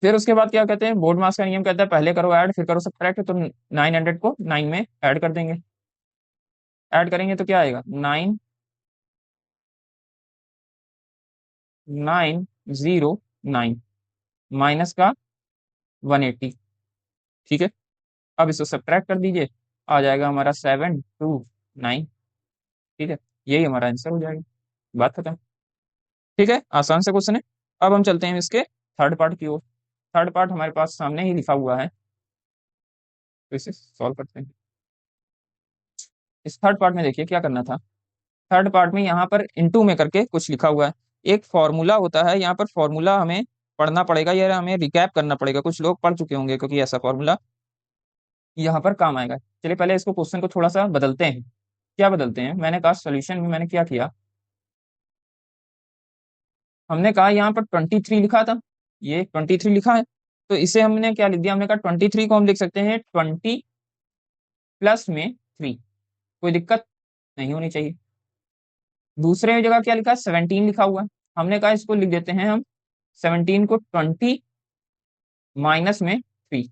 फिर उसके बाद क्या कहते हैं, बोर्ड मास का नियम कहता है पहले करो ऐड फिर करो सब्ट्रैक्ट। तो 900 को 9 में ऐड कर देंगे। ऐड करेंगे तो क्या आएगा, 9 9 0 9 माइनस का 180। ठीक है, अब इसको सब्ट्रैक्ट कर दीजिए, आ जाएगा हमारा 729। ठीक है, यही हमारा आंसर हो जाएगा, बात खत्म। ठीक है, आसान से क्वेश्चन है। अब हम चलते हैं इसके थर्ड पार्ट की ओर। थर्ड पार्ट हमारे पास सामने ही लिखा हुआ है, तो इसे सॉल्व करते हैं। इस थर्ड पार्ट में देखिए क्या करना था। थर्ड पार्ट में यहाँ पर इनटू में करके कुछ लिखा हुआ है, एक फॉर्मूला होता है। यहाँ पर फॉर्मूला हमें पढ़ना पड़ेगा या हमें रिकैप करना पड़ेगा, कुछ लोग पढ़ चुके होंगे, क्योंकि ऐसा फॉर्मूला यहाँ पर काम आएगा। चलिए पहले इसको क्वेश्चन को थोड़ा सा बदलते हैं। क्या बदलते हैं, मैंने कहा सोल्यूशन में मैंने क्या किया, हमने कहा यहाँ पर 23 लिखा था, ये 23 लिखा है, तो इसे हमने क्या लिख दिया, हमने कहा 23 को हम लिख सकते हैं 20 प्लस में 3, कोई दिक्कत नहीं होनी चाहिए। दूसरे जगह क्या लिखा है, 17 लिखा हुआ है, हमने कहा इसको लिख देते हैं हम 17 को 20 माइनस में 3।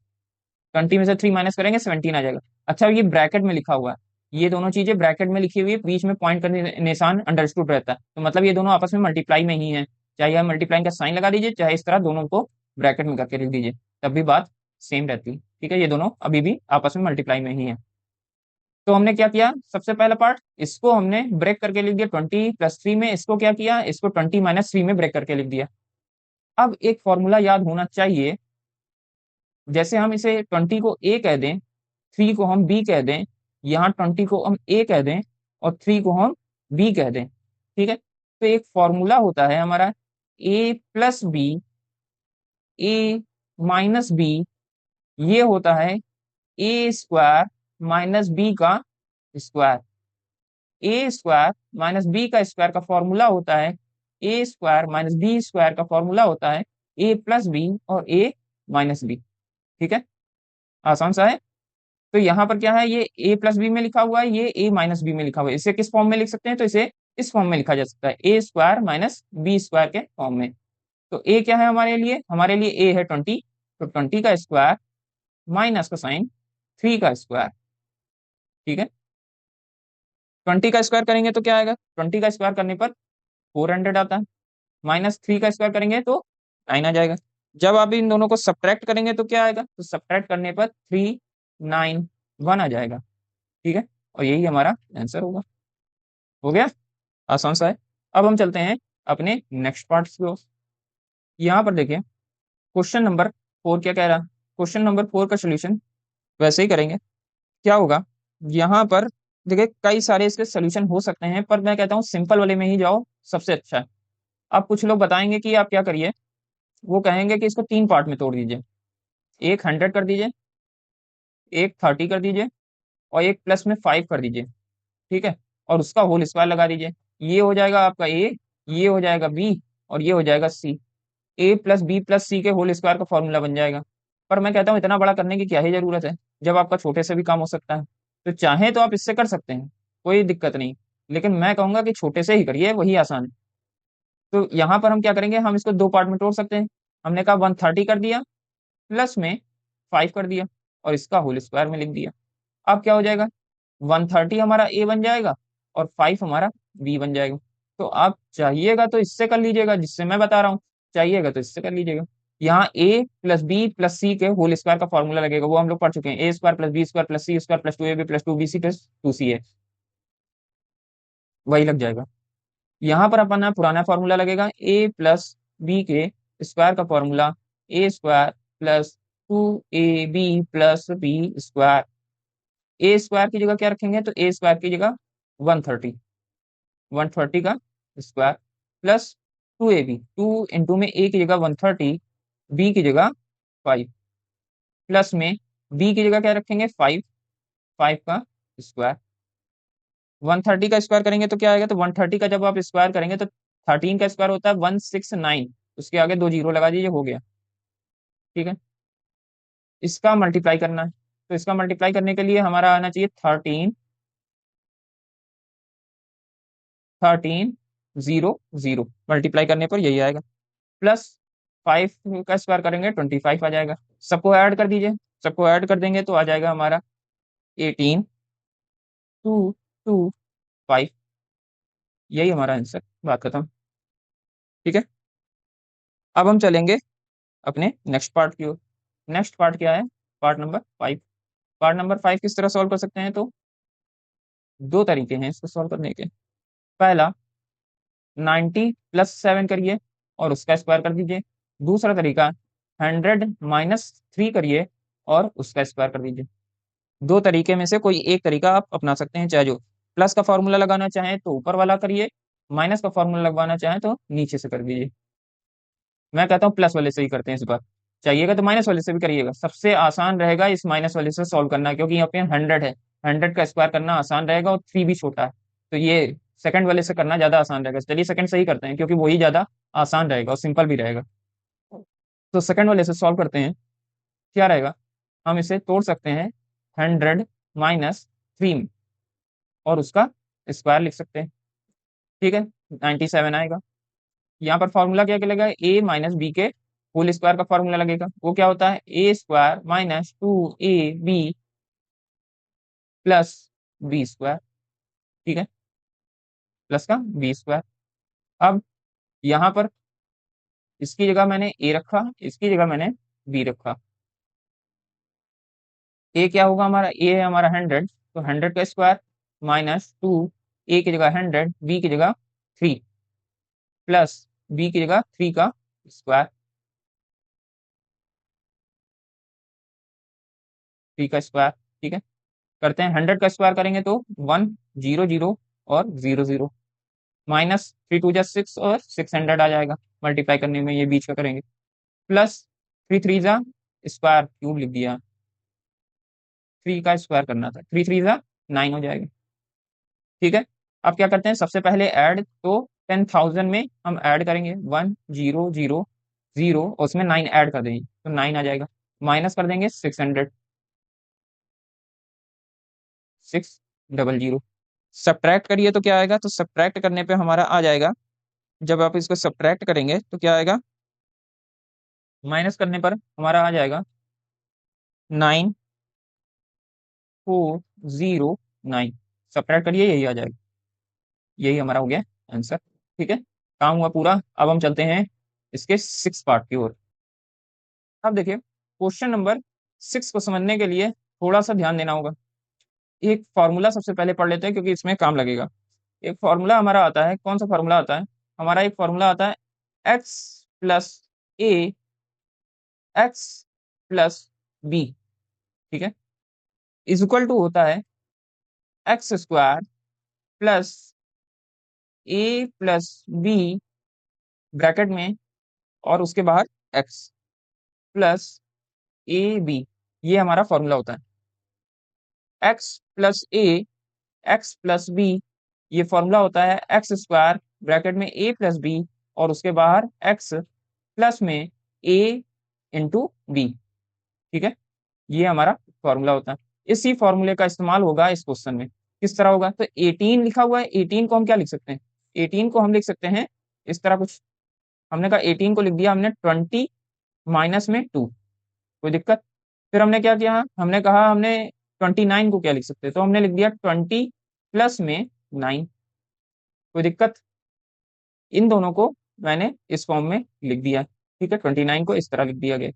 20 में से 3 माइनस करेंगे 17 आ जाएगा। अच्छा, ये ब्रैकेट में लिखा हुआ है, ये दोनों चीजें ब्रैकेट में लिखी हुई है, बीच में पॉइंट का निशान अंडरस्टूड रहता है, तो मतलब ये दोनों आपस में मल्टीप्लाई में ही है। चाहे यह मल्टीप्लाइंग का साइन लगा दीजिए, चाहे इस तरह दोनों को ब्रैकेट में करके लिख दीजिए, तब भी बात सेम रहती है। ठीक है, ये दोनों अभी भी आपस में मल्टीप्लाई में ही है। तो हमने क्या किया, सबसे पहला पार्ट इसको हमने ब्रेक करके लिख दिया 20+3 में, इसको क्या किया, इसको 20-3 में ब्रेक करके लिख दिया। अब एक फॉर्मूला याद होना चाहिए, जैसे हम इसे 20 को ए कह दें, 3 को हम बी कह दें, यहाँ 20 को हम ए कह दें और 3 को हम बी कह दें। ठीक है, तो एक फॉर्मूला होता है हमारा a+b, a-b, ये होता है a² - b का स्क्वायर। a² - b का स्क्वायर का फॉर्मूला होता है a² - b² का फॉर्मूला होता है a+b और a-b। ठीक है, आसान सा है। तो यहाँ पर क्या है, ये a+b में लिखा हुआ है, ये a-b में लिखा हुआ है। इसे किस फॉर्म में लिख सकते हैं, तो इसे इस फॉर्म में लिखा जा सकता है, a² - b² के फॉर्म में। तो a क्या है हमारे लिए, हमारे लिए a है 20, तो 20 का स्क्वायर माइनस का साइन 3 का स्क्वायर। ठीक है, 20 का स्क्वायर करेंगे तो क्या आएगा, 20 का स्क्वायर करने पर 400 आता है, माइनस 3 का स्क्वायर करेंगे तो 9 आ जाएगा। जब आप इन दोनों को सब्ट्रैक्ट करेंगे तो क्या आएगा, तो सब्ट्रैक्ट करने पर 391 आ जाएगा। ठीक है, और यही हमारा आंसर होगा। हो गया, आसान सा है। अब हम चलते हैं अपने नेक्स्ट पार्ट की ओर। यहाँ पर देखिए क्वेश्चन नंबर 4 क्या कह रहा है। क्वेश्चन नंबर 4 का सोल्यूशन वैसे ही करेंगे। क्या होगा, यहाँ पर देखिए कई सारे इसके सोल्यूशन हो सकते हैं, पर मैं कहता हूँ सिंपल वाले में ही जाओ, सबसे अच्छा है। अब कुछ लोग बताएंगे कि आप क्या करिए, वो कहेंगे कि इसको 3 पार्ट में तोड़ दीजिए, एक 100 कर दीजिए, एक 30 कर दीजिए और एक प्लस में 5 कर दीजिए। ठीक है, और उसका होल स्क्वायर लगा दीजिए। ये हो जाएगा आपका ए, ये हो जाएगा बी और ये हो जाएगा सी। a+b+c के होल स्क्वायर का फॉर्मूला बन जाएगा। पर मैं कहता हूँ इतना बड़ा करने की क्या ही जरूरत है, जब आपका छोटे से भी काम हो सकता है। तो चाहे तो आप इससे कर सकते हैं, कोई दिक्कत नहीं, लेकिन मैं कहूंगा कि छोटे से ही करिए, वही आसान है। तो यहाँ पर हम क्या करेंगे, हम इसको 2 पार्ट में तोड़ सकते हैं। हमने कहा 130 कर दिया, प्लस में 5 कर दिया और इसका होल स्क्वायर में लिख दिया। अब क्या हो जाएगा, 130 हमारा ए बन जाएगा और 5 हमारा बी बन जाएगा। तो आप चाहिएगा तो इससे कर लीजिएगा, जिससे मैं बता रहा हूँ, चाहिएगा तो इससे कर लीजिएगा। यहाँ a+b+c के होल स्क्वायर का फॉर्मूला लगेगा, वो हम लोग पढ़ चुके हैं, a² + b² + c² + 2ab + 2bc + 2ca, वही लग जाएगा। यहाँ पर अपना पुराना फॉर्मूला लगेगा, a+b के स्क्वायर का formula a² + 2ab + b²। a² की जगह क्या रखेंगे, तो a² की जगह 130, 130 का स्क्वायर प्लस 2ab, 2 इंटू में a की जगह 130, b की जगह 5, प्लस में b की जगह क्या रखेंगे 5, 5 का स्क्वायर। 130 का स्क्वायर करेंगे तो क्या आएगा, तो 130 का जब आप स्क्वायर करेंगे तो 13 का स्क्वायर होता है 169, उसके आगे 2 जीरो लगा दीजिए, हो गया। ठीक है, इसका मल्टीप्लाई करना है, तो इसका मल्टीप्लाई करने के लिए हमारा आना चाहिए 13 मल्टीप्लाई करने पर यही आएगा, प्लस 5 का स्क्वायर करेंगे 25 आ जाएगा। सबको ऐड कर दीजिए, सबको ऐड कर देंगे तो आ जाएगा हमारा 18, 225, यही हमारा आंसर, बात खत्म। ठीक है, अब हम चलेंगे अपने नेक्स्ट पार्ट की ओर। नेक्स्ट पार्ट क्या है, पार्ट नंबर 5। पार्ट नंबर 5 किस तरह सॉल्व कर सकते हैं, तो 2 तरीके हैं इसको सॉल्व करने के। पहला 90+7 करिए और उसका स्क्वायर कर दीजिए। दूसरा तरीका 100-3 करिए और उसका स्क्वायर कर दीजिए। 2 तरीके में से कोई एक तरीका आप अपना सकते हैं, चाहे जो प्लस का फॉर्मूला लगाना चाहें तो ऊपर वाला करिए, माइनस का फॉर्मूला लगवाना चाहें तो नीचे से कर दीजिए। मैं कहता हूँ प्लस वाले से ही करते हैं इस बार, चाहिएगा तो माइनस वाले से भी करिएगा, सबसे आसान रहेगा इस माइनस वाले से सॉल्व करना, क्योंकि यहाँ पे 100 है, 100 का स्क्वायर करना आसान रहेगा और 3 भी छोटा है, तो ये सेकंड वाले से करना ज्यादा आसान रहेगा। चलिए सेकंड से ही करते हैं, क्योंकि वही ज्यादा आसान रहेगा और सिंपल भी रहेगा। तो सेकंड वाले से सॉल्व करते हैं, क्या रहेगा, हम इसे तोड़ सकते हैं 100-3 में और उसका स्क्वायर लिख सकते हैं। ठीक है, 97 आएगा। यहाँ पर फॉर्मूला क्या लगेगा, a-b के होल स्क्वायर का फॉर्मूला लगेगा, वो क्या होता है a² - 2ab + b²। ठीक है, प्लस का b²। अब यहाँ पर इसकी जगह मैंने ए रखा, इसकी जगह मैंने बी रखा। ए क्या होगा हमारा, ए है हमारा 100, तो 100 का स्क्वायर माइनस 2, ए की जगह 100, बी की जगह 3, प्लस बी की जगह 3 का स्क्वायर, 3 का स्क्वायर। ठीक है, करते हैं। 100 का स्क्वायर करेंगे तो 1 0 0 और 0 0, माइनस 3 2 जा 6 और 600 आ जाएगा मल्टीप्लाई करने में, ये बीच का करेंगे, प्लस 3 3 जा स्क्वायर क्यूब लिख दिया, 3 का स्क्वायर करना था, 3 3 जा 9 हो जाएगा। ठीक है, अब क्या करते हैं, सबसे पहले ऐड, तो 10,000 में हम ऐड करेंगे 1 0 0 0, उसमें 9 ऐड कर देंगे तो 9 आ जाएगा, माइनस कर देंगे 600, 600, सब्ट्रैक्ट करिए तो क्या आएगा, तो सब्ट्रैक्ट करने पे हमारा आ जाएगा, जब आप इसको सब्ट्रैक्ट करेंगे तो क्या आएगा, माइनस करने पर हमारा आ जाएगा 9409, सब्ट्रैक्ट करिए यही आ जाएगा, यही हमारा हो गया आंसर। ठीक है, काम हुआ पूरा। अब हम चलते हैं इसके 6 पार्ट की ओर। अब देखिए, क्वेश्चन नंबर 6 को समझने के लिए थोड़ा सा ध्यान देना होगा। एक फॉर्मूला सबसे पहले पढ़ लेते हैं क्योंकि इसमें काम लगेगा। एक फॉर्मूला हमारा आता है, कौन सा फॉर्मूला आता है हमारा, एक फॉर्मूला आता है एक्स प्लस ए एक्स प्लस बी। ठीक है, इज इक्वल टू होता है x square plus a plus B bracket में, और उसके बाहर एक्स प्लस ए बी, ये हमारा फॉर्मूला होता है। एक्स प्लस ए एक्स प्लस बी, ये फॉर्मूला होता है एक्स स्क्वायर ब्रैकेट में ए प्लस बी, और उसके बाहर एक्स प्लस में ए इंटू बी। ठीक है, ये हमारा फॉर्मूला होता है। इसी फॉर्मूले का इस्तेमाल होगा इस क्वेश्चन में। किस तरह होगा, तो 18 लिखा हुआ है, 18 को हम क्या लिख सकते हैं, 18 को हम लिख सकते हैं इस तरह कुछ, हमने कहा 18 को लिख दिया हमने 20 माइनस में 2, कोई दिक्कत। फिर हमने क्या किया, हमने कहा हमने 29 को क्या लिख सकते हैं, तो हमने लिख दिया 20 प्लस में 9, कोई दिक्कत। इन दोनों को मैंने इस फॉर्म में लिख दिया। ठीक है, 29 को इस तरह लिख दिया गया।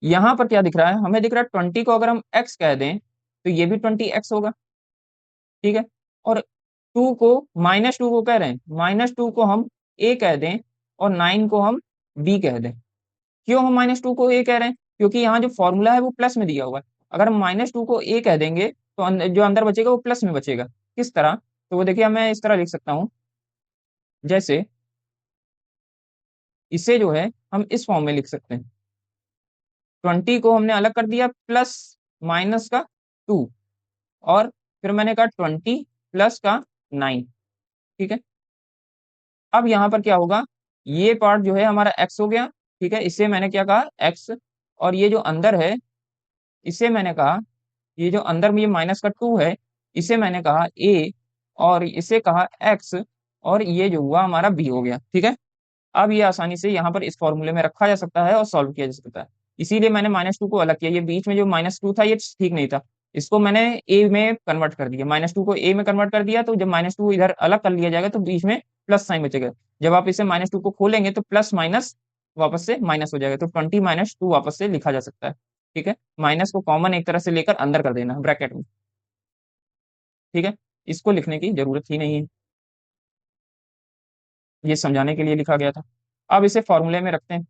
यहाँ पर क्या दिख रहा है, हमें दिख रहा है 20 को अगर हम x कह दें तो ये भी 20x होगा। ठीक है, और 2 को, -2 को कह रहे हैं, -2 को हम a कह दें और 9 को हम b कह दें। क्यों हम -2 को a कह रहे हैं, क्योंकि यहाँ जो फॉर्मूला है वो प्लस में दिया हुआ है। अगर हम -2 को a कह देंगे तो जो अंदर बचेगा वो प्लस में बचेगा। किस तरह, तो वो देखिए मैं इस तरह लिख सकता हूँ, जैसे इसे जो है हम इस फॉर्म में लिख सकते हैं, 20 को हमने अलग कर दिया प्लस माइनस का 2, और फिर मैंने कहा 20 प्लस का 9। ठीक है, अब यहाँ पर क्या होगा, ये पार्ट जो है हमारा x हो गया। ठीक है, इसे मैंने क्या कहा x, और ये जो अंदर है इसे मैंने कहा, ये जो अंदर में ये माइनस का 2 है इसे मैंने कहा a, और इसे कहा x, और ये जो हुआ हमारा b हो गया। ठीक है, अब ये आसानी से यहाँ पर इस फॉर्मूले में रखा जा सकता है और सॉल्व किया जा सकता है। इसीलिए मैंने -2 को अलग किया, ये बीच में जो -2 था ये ठीक नहीं था, इसको मैंने ए में कन्वर्ट कर दिया, -2 को ए में कन्वर्ट कर दिया, तो जब -2 इधर अलग कर लिया जाएगा तो बीच में प्लस साइन बचेगा। जब आप इसे -2 को खोलेंगे तो प्लस माइनस वापस से माइनस हो जाएगा, तो 20 -2 वापस से लिखा जा सकता है। ठीक है, माइनस को कॉमन एक तरह से लेकर अंदर कर देना ब्रैकेट में। ठीक है, इसको लिखने की जरूरत ही नहीं है, ये समझाने के लिए लिखा गया था। अब इसे फॉर्मूले में रखते हैं।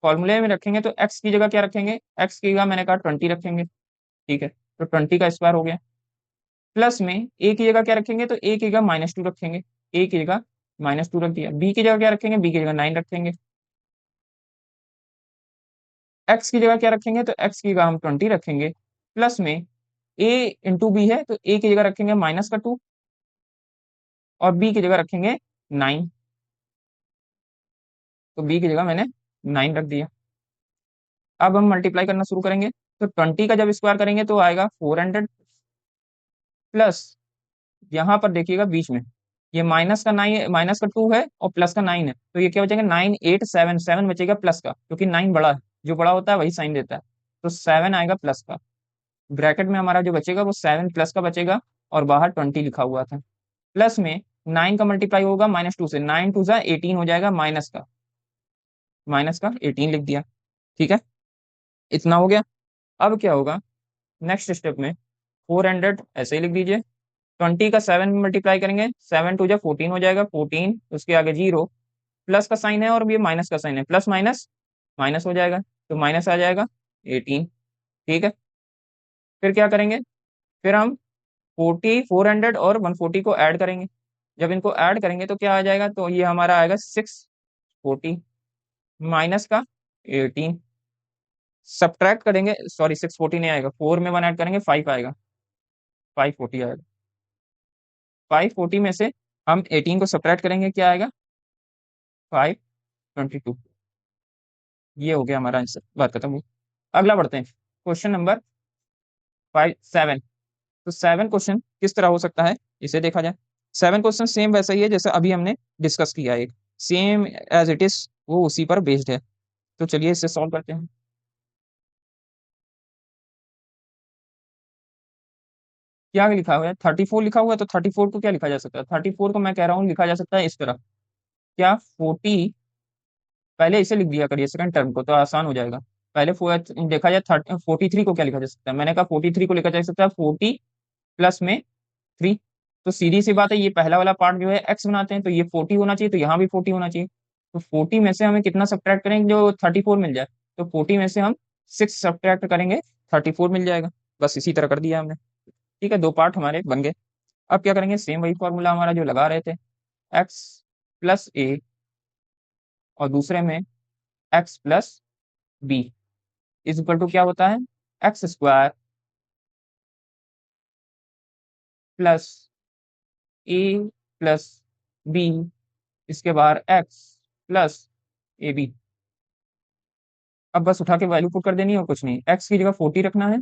फॉर्मूले में रखेंगे तो x की जगह क्या रखेंगे, x की जगह मैंने कहा 20 रखेंगे। ठीक है, तो 20 का स्क्वायर हो गया, प्लस में a की जगह क्या रखेंगे, तो a की जगह -2 रखेंगे, a की जगह -2 रख दिया, b की जगह क्या रखेंगे, b की जगह 9 रखेंगे, x की जगह क्या रखेंगे, तो x की जगह हम 20 रखेंगे, प्लस में a इंटू बी है तो a की जगह रखेंगे -2, और b की जगह रखेंगे 9, तो b की जगह मैंने 9 रख दिया। अब हम मल्टीप्लाई करना शुरू करेंगे, तो 20 का जब स्क्वायर करेंगे तो आएगा 400, प्लस यहाँ पर देखिएगा बीच में ये माइनस का 2 है और प्लस का 9 है, तो ये क्या बचेगा 9877 बचेगा प्लस का, क्योंकि 9 बड़ा है, जो बड़ा होता है वही साइन देता है, तो 7 आएगा प्लस का। ब्रैकेट में हमारा जो बचेगा वो 7 प्लस का बचेगा, और बाहर 20 लिखा हुआ था, प्लस में 9 का मल्टीप्लाई होगा -2 से, 9 2 जा 18 हो जाएगा माइनस का, माइनस का 18 लिख दिया। ठीक है, इतना हो गया। अब क्या होगा, नेक्स्ट स्टेप में 400 ऐसे ही लिख दीजिए। 20 का 7 में मल्टीप्लाई करेंगे, 7 टू जा 14 हो जाएगा, 14 उसके आगे जीरो, प्लस का साइन है और ये माइनस का साइन है, प्लस माइनस माइनस हो जाएगा, तो माइनस आ जाएगा 18। ठीक है, फिर क्या करेंगे, फिर हम 400 और 140 को ऐड करेंगे। जब इनको ऐड करेंगे तो क्या आ जाएगा, तो ये हमारा आएगा 640 माइनस का 18। सब्ट्रैक्ट करेंगे, सॉरी 640 नहीं आएगा, 4 में 1 ऐड करेंगे 5 आएगा, 540 आएगा। 540 में से हम 18 को सब्ट्रैक्ट करेंगे, क्या आएगा, 522। ये हो गया हमारा आंसर, बात खत्म हुई। अगला बढ़ते हैं, क्वेश्चन नंबर 7। तो 7 क्वेश्चन किस तरह हो सकता है, इसे देखा जाए। 7 क्वेश्चन सेम वैसा ही है जैसा अभी हमने डिस्कस किया है, सेम एज इट इज, वो उसी पर बेस्ड है। तो चलिए इसे सॉल्व करते हैं। क्या लिखा हुआ है, 34 लिखा हुआ है, तो 34 को क्या लिखा जा सकता है, 34 को मैं कह रहा हूँ लिखा जा सकता है इस तरह। क्या 40, पहले इसे लिख दिया करिए सेकंड टर्म को, तो आसान हो जाएगा। पहले देखा जाए 43 को क्या लिखा जा सकता है, मैंने कहा 43 को लिखा जा सकता है 40 प्लस में 3। तो सीधी सी बात है, ये पहला वाला पार्ट जो है एक्स बनाते हैं, तो ये 40 होना चाहिए, तो यहाँ भी 40 होना चाहिए। तो 40 में से हमें कितना सब्ट्रैक्ट करेंगे, जो 34 मिल जाए। तो 40 में से हम 6 सब्ट्रैक्ट करेंगे, 34 मिल जाएगा। बस इसी तरह कर दिया हमने। ठीक है, दो पार्ट हमारे बन गए। अब क्या करेंगे, सेम वही फॉर्मूला हमारा जो लगा रहे थे, एक्स प्लस ए और दूसरे में x plus b is equal to क्या होता है, x square plus a plus b, इसके बाहर एक्स प्लस ए बी। अब बस उठा के वैल्यू पुट कर देनी है और कुछ नहीं, एक्स की जगह 40 रखना है।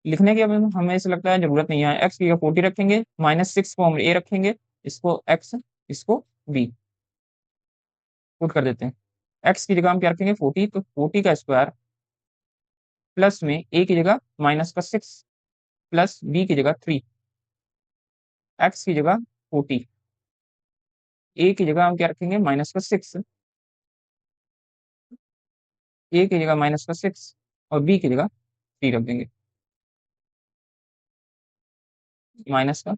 लिखने की अब हमें ऐसा लगता है जरूरत नहीं है, एक्स की जगह 40 रखेंगे, -6 को हम ए रखेंगे, इसको एक्स, इसको बी पुट कर देते हैं। एक्स की जगह हम क्या रखेंगे 40, तो 40 का स्क्वायर प्लस में ए की जगह माइनस का 6 प्लस बी की जगह 3। एक्स की जगह 40, ए की जगह हम क्या रखेंगे -6, ए की जगह -6 और बी की जगह 3 रख देंगे, -6।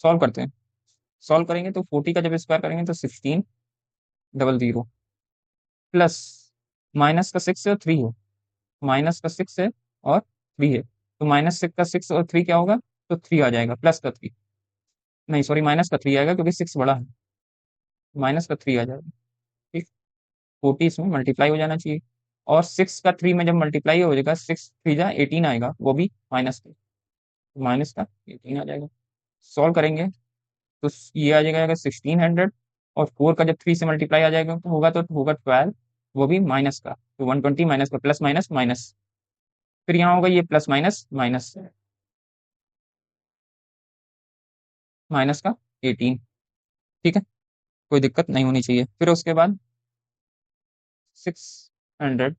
सॉल्व करते हैं, सॉल्व करेंगे तो 40 का जब स्क्वायर करेंगे तो 1600 प्लस माइनस का 6 है और 3 है, माइनस का 6 है और 3 है, तो -6 का 6 और 3 क्या होगा, तो 3 आ जाएगा, प्लस का 3, नहीं सॉरी माइनस का 3 आएगा क्योंकि 6 बड़ा है, माइनस का 3 आ जाएगा। ठीक, 40 इसमें मल्टीप्लाई हो जाना चाहिए, और 6 का 3 में जब मल्टीप्लाई हो जाएगा, 6 3 जा 18 आएगा, वो भी माइनस का, माइनस का 18 आ जाएगा। सॉल्व करेंगे तो ये आ जाएगा 1600, और 4 का जब 3 से मल्टीप्लाई आ जाएगा तो होगा 12, वो भी माइनस का, तो 120 माइनस का प्लस माइनस माइनस, फिर यहाँ होगा ये प्लस माइनस माइनस, माइनस का 18। ठीक है, कोई दिक्कत नहीं होनी चाहिए। फिर उसके बाद 600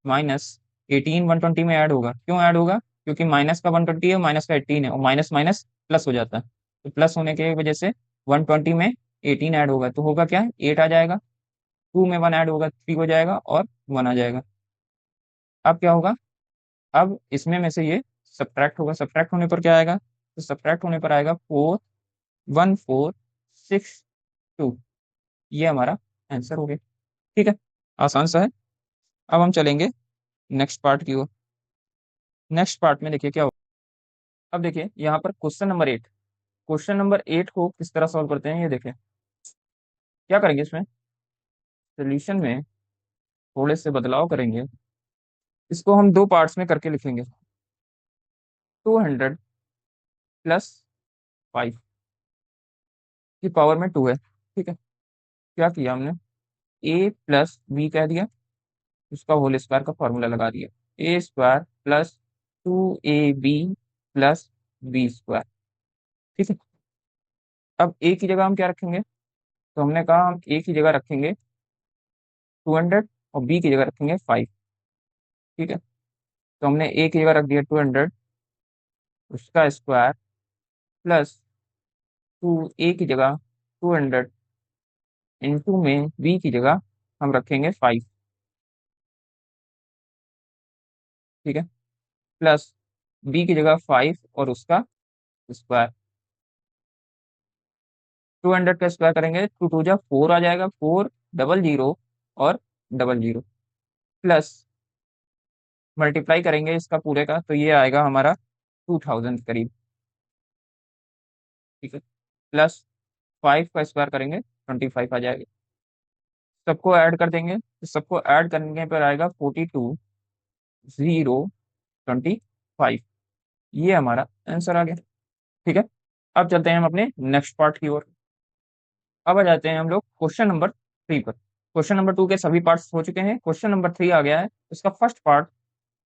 माइनस 18 120 में ऐड होगा, क्यों ऐड होगा, क्योंकि माइनस का 120 है, माइनस का 18 है, और माइनस माइनस प्लस हो जाता है, तो प्लस होने की वजह से 120 में 18 ऐड होगा, तो होगा क्या, 8 आ जाएगा, 2 में 1 ऐड होगा, 3 हो जाएगा, और 1 आ जाएगा। अब क्या होगा, अब इसमें में से ये सब्ट्रैक्ट होगा, सब्ट्रैक्ट होने पर क्या आएगा, तो सब्ट्रैक्ट होने पर आएगा 41462, ये हमारा आंसर हो गया। ठीक है, आसान सा है। अब हम चलेंगे नेक्स्ट पार्ट की ओर। नेक्स्ट पार्ट में देखिए क्या होगा। अब देखिए यहाँ पर क्वेश्चन नंबर 8, क्वेश्चन नंबर 8 को किस तरह सॉल्व करते हैं, ये देखिए क्या करेंगे, इसमें सोल्यूशन में थोड़े से बदलाव करेंगे, इसको हम दो पार्ट्स में करके लिखेंगे। 200 प्लस 5 की पावर में 2 है। ठीक है, क्या किया हमने, ए प्लस बी कह दिया, उसका होल स्क्वायर का फॉर्मूला लगा दिया, A square plus 2ab plus B square. ठीक है, अब ए की जगह हम क्या रखेंगे, तो हमने कहा हम ए की जगह रखेंगे 200 और बी की जगह रखेंगे 5। ठीक है, तो हमने ए की जगह रख दिया 200, उसका स्क्वायर प्लस 2 ए की जगह 200 इंटू में बी की जगह हम रखेंगे 5, ठीक है, प्लस बी की जगह 5 और उसका स्क्वायर। 200 का स्क्वायर करेंगे, टू टू जा 4 आ जाएगा, 4 डबल जीरो और डबल जीरो, प्लस मल्टीप्लाई करेंगे इसका पूरे का, तो ये आएगा हमारा 2000 करीब, ठीक है, प्लस 5 का स्क्वायर करेंगे 25 आ जाएगा। सबको ऐड कर देंगे, तो सबको ऐड करने पर आएगा 42,025। ये हमारा आंसर आ गया, ठीक है। अब चलते हैं हम अपने नेक्स्ट पार्ट की ओर। अब आ जाते हैं हम लोग क्वेश्चन नंबर 3 पर। क्वेश्चन नंबर 2 के सभी पार्ट्स हो चुके हैं, क्वेश्चन नंबर 3 आ गया है। इसका फर्स्ट पार्ट,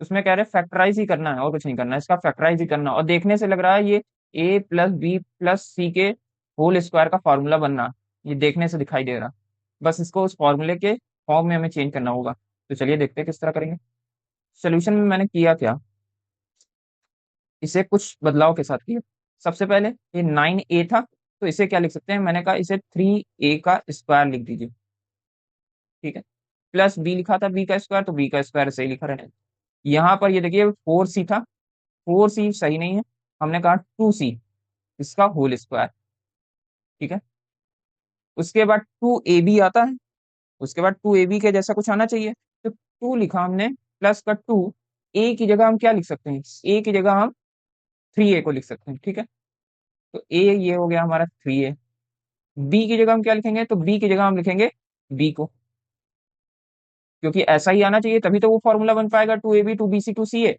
उसमें कह रहे हैं फैक्टराइज ही करना है और कुछ नहीं करना है, इसका फैक्टराइज ही करना है। और देखने से लग रहा है ये ए प्लस बी प्लस सी के होल स्क्वायर का फॉर्मूला बनना, ये देखने से दिखाई दे रहा। बस इसको उस फॉर्मूले के फॉर्म में हमें चेंज करना होगा। तो चलिए देखते हैं किस तरह करेंगे। सोल्यूशन में मैंने किया क्या, इसे कुछ बदलाव के साथ किया। सबसे पहले ये 9a था, तो इसे क्या लिख सकते हैं, मैंने कहा इसे 3a का स्क्वायर लिख दीजिए, ठीक है। प्लस बी लिखा था बी का स्क्वायर, तो बी का स्क्वायर सही लिखा रहने। यहाँ पर ये देखिए 4c था, 4c सही नहीं है, हमने कहा 2c इसका होल स्क्वायर, ठीक है। उसके बाद 2ab आता है, उसके बाद 2ab के जैसा कुछ आना चाहिए, तो 2 लिखा हमने, प्लस का 2, ए की जगह हम क्या लिख सकते हैं, ए की जगह हम 3a को लिख सकते हैं, ठीक है। तो ए ये हो गया हमारा 3a। बी की जगह हम क्या लिखेंगे, तो बी की जगह हम लिखेंगे बी को, क्योंकि ऐसा ही आना चाहिए, तभी तो वो फॉर्मूला बन पाएगा 2ab 2bc 2ca।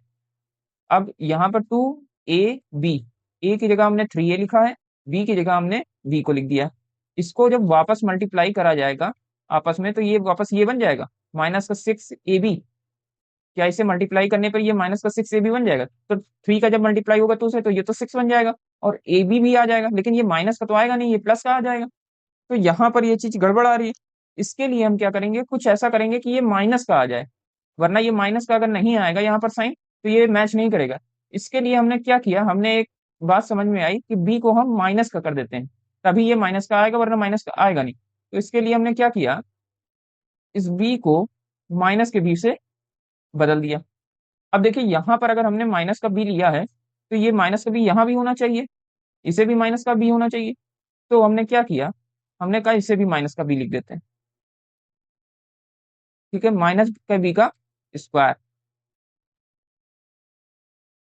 अब यहाँ पर 2ab, ए की जगह हमने 3a लिखा है, बी की जगह हमने बी को लिख दिया। इसको जब वापस मल्टीप्लाई करा जाएगा आपस में, तो ये वापस ये बन जाएगा -6ab। क्या इसे मल्टीप्लाई करने पर ये -6ab बन जाएगा, तो 3 का जब मल्टीप्लाई होगा तो उसे, तो ये तो 6 बन जाएगा और ab भी आ जाएगा, लेकिन ये माइनस का तो आएगा नहीं, ये प्लस का आ जाएगा। तो यहाँ पर ये चीज गड़बड़ आ रही है। इसके लिए हम क्या करेंगे, कुछ ऐसा करेंगे कि ये माइनस का आ जाए, वरना ये माइनस का अगर नहीं आएगा यहाँ पर साइन, तो ये मैच नहीं करेगा। इसके लिए हमने क्या किया, हमने एक बात समझ में आई कि बी को हम माइनस का कर देते हैं, तभी ये माइनस का आएगा, वरना माइनस का आएगा नहीं। तो इसके लिए हमने क्या किया, इस बी को माइनस के बी से बदल दिया। अब देखिए यहाँ पर अगर हमने माइनस का बी लिया है, तो ये माइनस का बी यहाँ भी होना चाहिए, इसे भी माइनस का बी होना चाहिए। तो हमने क्या किया, हमने कहा इसे भी माइनस का बी लिख देते हैं, ठीक है। माइनस के बी का स्क्वायर,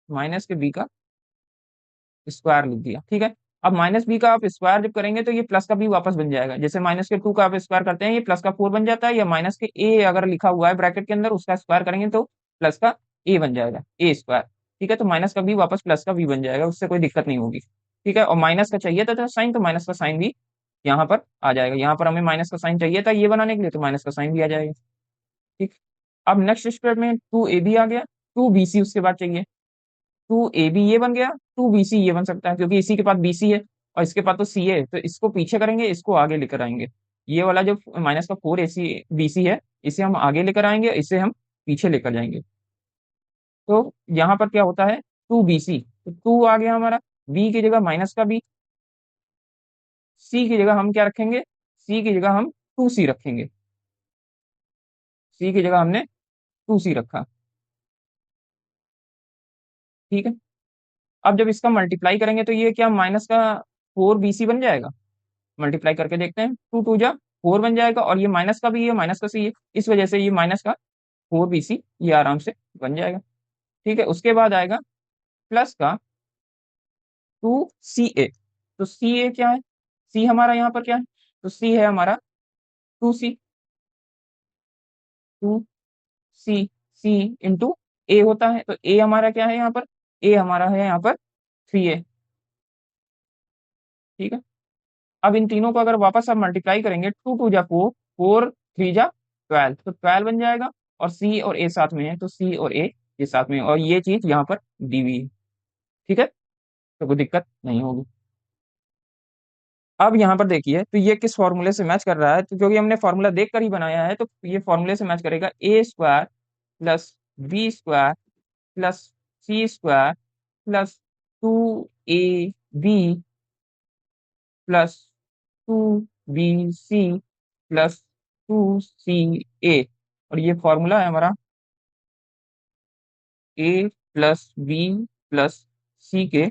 माइनस के बी का स्क्वायर लिख दिया, ठीक है। अब माइनस बी का आप स्क्वायर जब करेंगे तो ये प्लस का बी वापस बन जाएगा, जैसे -2 का आप स्क्वायर करते हैं ये +4 बन जाता है, या माइनस के ए अगर लिखा हुआ है ब्रैकेट के अंदर उसका स्क्वायर करेंगे तो प्लस का ए बन जाएगा, ए स्क्वायर, ठीक है। तो माइनस का बी वापस प्लस का बी बन जाएगा, उससे कोई दिक्कत नहीं होगी, ठीक है। और माइनस का चाहिए था साइन, तो माइनस का साइन भी यहाँ पर आ जाएगा। यहाँ पर हमें माइनस का साइन चाहिए था ये बनाने के लिए, तो माइनस का साइन भी आ जाएगा, ठीक। अब नेक्स्ट स्टेप में 2ab आ गया, 2bc उसके बाद चाहिए। 2ab ये बन गया, 2bc ये बन सकता है, क्योंकि इसी के पास bc है और इसके पास तो c है, तो इसको पीछे करेंगे, इसको आगे लेकर आएंगे। ये वाला जो माइनस का 4ac bc है, इसे हम आगे लेकर आएंगे, इसे हम पीछे लेकर जाएंगे। तो यहाँ पर क्या होता है, 2bc, तो 2 आ गया हमारा, b की जगह माइनस का b, c की जगह हम क्या रखेंगे, c की जगह हम 2c रखेंगे, c की जगह हमने 2c रखा, ठीक है। अब जब इसका मल्टीप्लाई करेंगे तो ये क्या माइनस का 4bc बन जाएगा, मल्टीप्लाई करके देखते हैं, 2 2 जा 4 बन जाएगा, और ये माइनस का भी है, माइनस का सी है, इस वजह से ये माइनस का 4bc ये आराम से बन जाएगा, ठीक है। उसके बाद आएगा प्लस का 2ca। तो ca क्या है, c हमारा यहाँ पर क्या है, तो c है हमारा 2c, 2c, c into a होता है, तो a हमारा क्या है यहाँ पर, a हमारा है यहाँ पर 3a, ठीक है। अब इन तीनों को अगर वापस आप मल्टीप्लाई करेंगे, 2 2 जा 4, 4 3 जा 12, तो 12 बन जाएगा, और सी और ए साथ में है, तो सी और ए ये साथ में है, और ये चीज यहाँ पर दी हुई है, ठीक है। तो कोई दिक्कत नहीं होगी। अब यहाँ पर देखिए, तो ये किस फॉर्मूले से मैच कर रहा है, तो क्योंकि हमने फॉर्मूला देख कर ही बनाया है, तो ये फॉर्मूले से मैच करेगा, A square plus B square plus C square plus 2ab plus 2bc plus 2ca, और ये फॉर्मूला है हमारा a plus B plus C के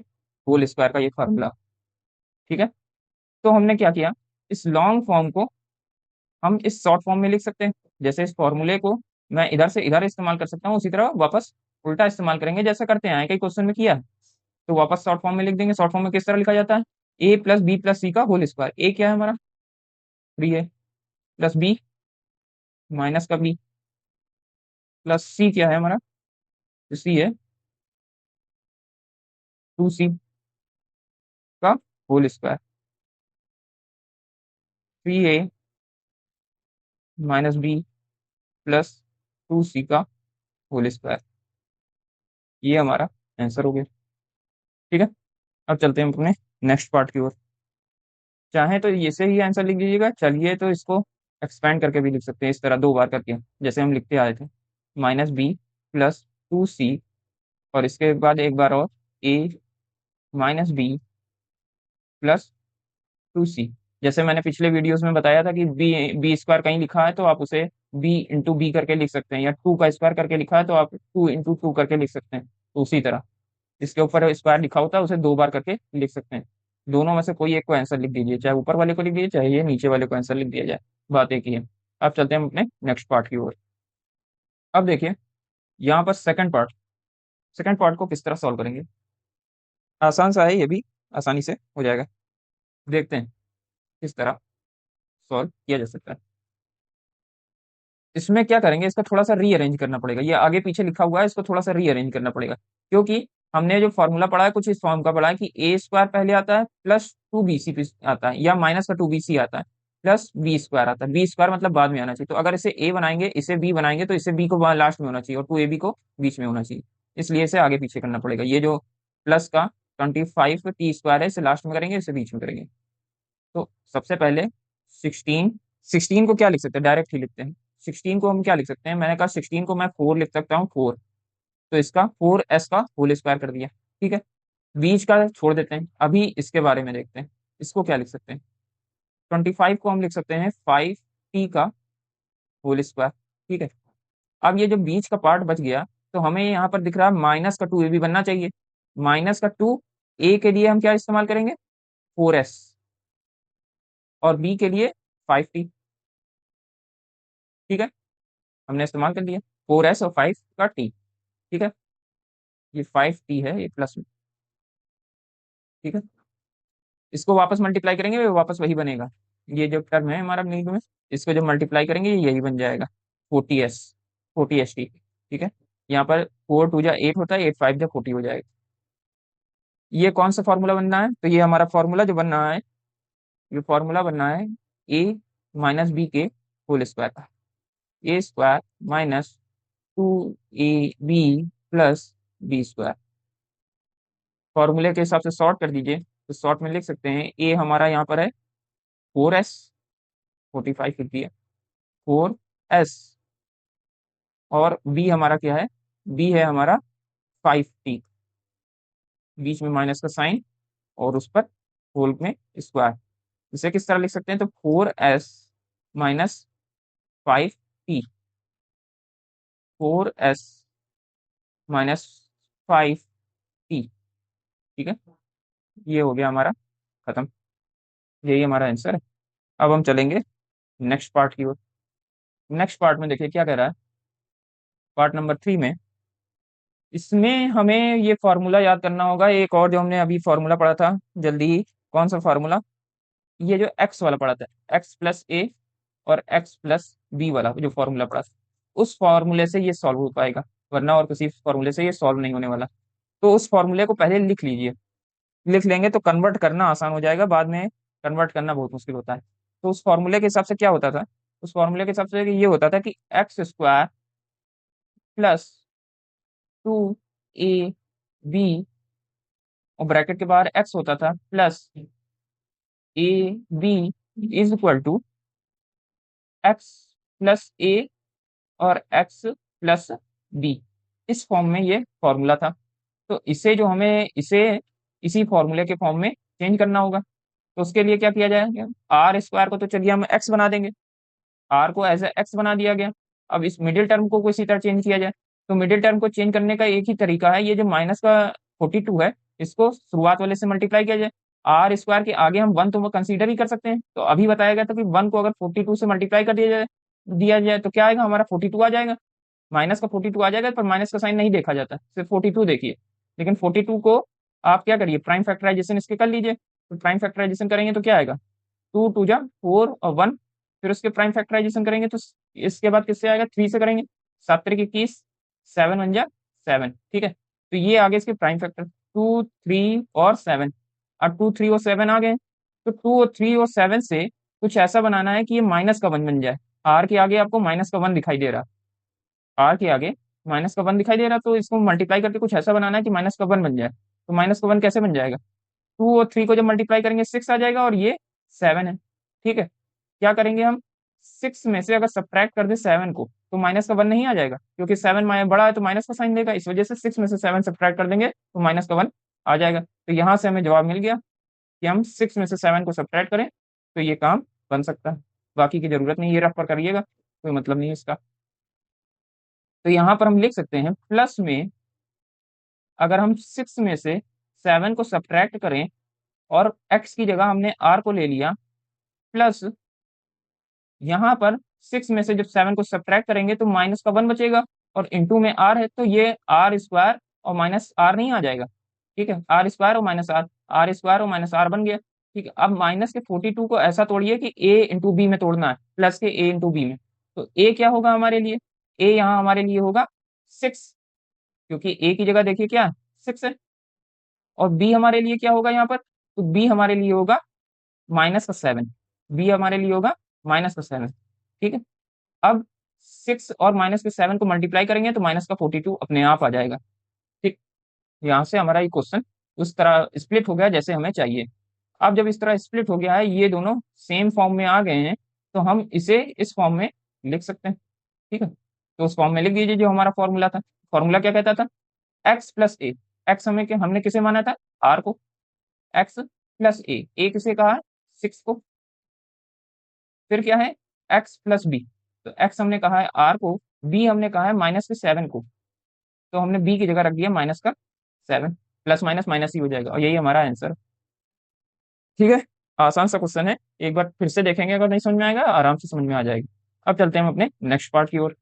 होल स्क्वायर का ये फॉर्मूला। ठीक है, तो हमने क्या किया, इस लॉन्ग फॉर्म को हम इस शॉर्ट फॉर्म में लिख सकते हैं। जैसे इस फॉर्मूले को मैं इधर से इधर इस्तेमाल कर सकता हूँ, उसी तरह वापस उल्टा इस्तेमाल करेंगे जैसा करते हैं कई क्वेश्चन में किया है। तो वापस शॉर्ट फॉर्म में लिख देंगे। शॉर्ट फॉर्म में किस तरह लिखा जाता है, ए प्लस बी प्लस सी का होल स्क्वायर। ए क्या है हमारा, 3a, प्लस बी माइनस का बी, प्लस सी क्या है हमारा, सी है 2c का whole square. 3a minus b plus 2c का होल स्क्वायर, ये हमारा आंसर हो गया। ठीक है, अब चलते हैं अपने नेक्स्ट पार्ट की ओर। चाहे तो ये से ही आंसर लिख दीजिएगा, चलिए तो इसको एक्सपेंड करके भी लिख सकते हैं, इस तरह दो बार करके जैसे हम लिखते आए थे, माइनस बी प्लस 2c, और इसके बाद एक बार और ए माइनस बी प्लस 2c। जैसे मैंने पिछले वीडियोस में बताया था कि बी बी स्क्वायर कहीं लिखा है तो आप उसे बी इंटू बी करके लिख सकते हैं, या टू का स्क्वायर करके लिखा है तो आप टू इंटू टू करके लिख सकते हैं। तो उसी तरह इसके ऊपर स्क्वायर लिखा होता है उसे दो बार करके लिख सकते हैं। दोनों में से कोई एक को आंसर लिख दीजिए, चाहे ऊपर वाले को लिख दीजिए चाहे ये नीचे वाले को आंसर लिख दिया जाए, बात एक ही है। अब चलते हैं हम अपने नेक्स्ट पार्ट की ओर। अब देखिए यहाँ पर सेकंड पार्ट को किस तरह सॉल्व करेंगे। आसान सा है, ये भी आसानी से हो जाएगा। देखते हैं किस तरह सॉल्व किया जा सकता है। इसमें क्या करेंगे, इसका थोड़ा सा रीअरेंज करना पड़ेगा, ये आगे पीछे लिखा हुआ है इसको थोड़ा सा रीअरेंज करना पड़ेगा, क्योंकि हमने जो फॉर्मूला पढ़ा है कुछ इस फॉर्म का पढ़ा है कि ए स्क्वायर पहले आता है प्लस 2bc आता है, या माइनस का 2bc आता है प्लस बी स्क्वायर आता है। बी स्क्वायर मतलब बाद में आना चाहिए, तो अगर इसे ए बनाएंगे इसे बी बनाएंगे तो इसे बी को लास्ट में होना चाहिए और 2ab को बीच में होना चाहिए, इसलिए इसे आगे पीछे करना पड़ेगा। ये जो प्लस का 25t स्क्वायर है इसे लास्ट में करेंगे, इसे बीच में करेंगे। तो सबसे पहले 16, 16 को क्या लिख सकते हैं, डायरेक्ट ही लिखते हैं। 16 को हम क्या लिख सकते हैं, मैंने कहा 16 को मैं 4 लिख सकता हूँ, 4, तो इसका 4s का होल स्क्वायर कर दिया। ठीक है, बीच का छोड़ देते हैं, अभी इसके बारे में देखते हैं। इसको क्या लिख सकते हैं, 25 को हम लिख सकते हैं 5t का होल स्क्वायर। ठीक है, अब ये जो बीच का पार्ट बच गया, तो हमें यहाँ पर दिख रहा है माइनस का 2ab बनना चाहिए। माइनस का 2a के लिए हम क्या इस्तेमाल करेंगे, 4s, और b के लिए 5t। ठीक है, हमने इस्तेमाल कर लिया 4s और 5 का t। ठीक है, ये 5t है ये प्लस में। ठीक है, इसको वापस मल्टीप्लाई करेंगे वापस वही बनेगा, ये जो टर्म है हमारा मिल्क में, इसको जब मल्टीप्लाई करेंगे यही बन जाएगा 40s, 40st। ठीक है, यहाँ पर 4 2 जा 8 होता है, 8 5 जा 40 हो जाएगा। ये कौन सा फॉर्मूला बनना है, तो ये हमारा फॉर्मूला जो बनना है, ये फॉर्मूला बनना है ए माइनस बी के होल स्क्वायर का, A square minus 2ab plus B square. फॉर्मूले के हिसाब से सॉर्ट कर दीजिए, तो शॉर्ट में लिख सकते हैं ए हमारा यहाँ पर है 4s, 45 लिख दिया 4s, और बी हमारा क्या है, बी है हमारा 5t, बीच में माइनस का साइन और उस पर होल में स्क्वायर। इसे किस तरह लिख सकते हैं, तो 4s minus 5t, 4s minus 5t। ठीक है, ये हो गया हमारा खत्म, यही हमारा आंसर है। अब हम चलेंगे नेक्स्ट पार्ट की ओर। नेक्स्ट पार्ट में देखिए क्या कह रहा है, पार्ट नंबर 3 में इसमें हमें ये फॉर्मूला याद करना होगा, एक और जो हमने अभी फॉर्मूला पढ़ा था जल्दी ही, कौन सा फॉर्मूला, ये जो एक्स वाला पढ़ा था, एक्स प्लस ए और एक्स प्लस बी वाला जो फॉर्मूला पढ़ा था, उस फॉर्मूले से ये सॉल्व हो पाएगा, वरना और किसी फॉर्मूले से ये सॉल्व नहीं होने वाला। तो उस फॉर्मूले को पहले लिख लीजिए, लिख लेंगे तो कन्वर्ट करना आसान हो जाएगा, बाद में कन्वर्ट करना बहुत मुश्किल होता है। तो उस फॉर्मूले के हिसाब से क्या होता था, उस फॉर्मूले के हिसाब से ये होता था कि एक्स स्क्वायर प्लस 2ab, और ब्रैकेट के बाहर एक्स होता था, plus A B is equal to X plus A और एक्स प्लस बी। इस फॉर्म में ये फॉर्मूला था, तो इसे जो हमें इसे इसी फॉर्मूले के फॉर्म में चेंज करना होगा। तो उसके लिए क्या किया जाएगा, आर स्क्वायर को तो चलिए हम एक्स बना देंगे, आर को एज ए एक्स बना दिया गया। अब इस मिडिल टर्म को किसी तरह चेंज किया जाए, तो मिडिल टर्म को चेंज करने का एक ही तरीका है, ये जो माइनस का 42 है इसको शुरुआत वाले से मल्टीप्लाई किया जाए। आर स्क्वायर के आगे हम वन तो कंसीडर ही कर सकते हैं, तो अभी बताया गया था कि वन को अगर 42 से मल्टीप्लाई कर दिया जाए तो क्या आएगा, हमारा 42 आ जाएगा। माइनस का 42 आ जाएगा, पर माइनस का साइन नहीं देखा जाता, सिर्फ 42 देखिए। लेकिन 42 को आप क्या करिए, प्राइम फैक्टराइजेशन इसके कर लीजिए। तो प्राइम फैक्टराइजेशन करेंगे तो क्या आएगा, 2 2 जा 4 और 1, फिर उसके प्राइम फैक्टराइजेशन करेंगे तो इसके बाद किससे आएगा, 3 से करेंगे। 7 3 21, 7 1 जा 7, ठीक है। तो ये आगे इसके प्राइम फैक्टर 2 3 और 7। अब 2 3 और 7 आ गए, तो 2 और 3 और 7 से कुछ ऐसा बनाना है कि ये माइनस का 1 बन जाए। आर के आगे आपको माइनस का 1 दिखाई दे रहा, आर के आगे माइनस का 1 दिखाई दे रहा, तो इसको मल्टीप्लाई करके कुछ ऐसा बनाना है कि माइनस का 1 बन जाए। तो माइनस का 1 कैसे बन जाएगा, 2 और 3 को जब मल्टीप्लाई करेंगे 6 आ जाएगा, और ये 7 है, ठीक है। क्या करेंगे हम, 6 में से अगर सब्ट्रैक्ट कर दे 7 को तो माइनस का 1 नहीं आ जाएगा, क्योंकि 7 बड़ा है तो माइनस का साइन देगा, इस वजह से 6 में से 7 सब्ट्रैक्ट कर देंगे तो माइनस का 1 आ जाएगा। तो यहाँ से हमें जवाब मिल गया कि हम 6 में से 7 को सब्ट्रैक्ट करें तो ये काम बन सकता है। बाकी की जरूरत नहीं, ये रफ पर करिएगा, कोई मतलब नहीं है इसका। तो यहाँ पर हम लिख सकते हैं प्लस में, अगर हम 6 में से 7 को सब्ट्रैक्ट करें और x की जगह हमने r को ले लिया, प्लस यहाँ पर 6 में से जब 7 को सब्ट्रैक्ट करेंगे तो माइनस का 1 बचेगा, और इंटू में r है तो ये आर स्क्वायर और माइनस आर नहीं आ जाएगा, ठीक है। आर स्क्वायर और माइनस आर, आर स्क्वायर और माइनस आर बन गया, ठीक है। अब माइनस के 42 को ऐसा तोड़िए कि a इंटू बी में तोड़ना है, प्लस के a इंटू बी में। तो a क्या होगा हमारे लिए, a यहाँ हमारे लिए होगा 6, क्योंकि a की जगह देखिए क्या 6 है। और b हमारे लिए क्या होगा यहाँ पर, तो b हमारे लिए होगा -7, बी हमारे लिए होगा -7, ठीक है। अब 6 और -7 को मल्टीप्लाई करेंगे तो माइनस का 42 अपने आप आ जाएगा, ठीक। यहाँ से हमारा ये क्वेश्चन उस तरह स्प्लिट हो गया जैसे हमें चाहिए। अब जब इस तरह स्प्लिट हो गया है, ये दोनों सेम फॉर्म में आ गए हैं, तो हम इसे इस फॉर्म में लिख सकते हैं, ठीक है। तो उस फॉर्म में लिख दीजिए जो हमारा फॉर्मूला था। फॉर्मूला क्या कहता था, एक्स प्लस ए। एक्स हमने किसे माना था, आर को। एक्स प्लस ए किसे कहा है, 6 को। फिर क्या है, एक्स प्लस बी। तो एक्स हमने कहा है आर को, बी हमने कहा है -7 को, तो हमने बी की जगह रख दिया -7। प्लस माइनस माइनस ही हो जाएगा, और यही हमारा आंसर, ठीक है। आसान सा क्वेश्चन है, एक बार फिर से देखेंगे, अगर नहीं समझ में आएगा आराम से समझ में आ जाएगी। अब चलते हैं हम अपने नेक्स्ट पार्ट की ओर।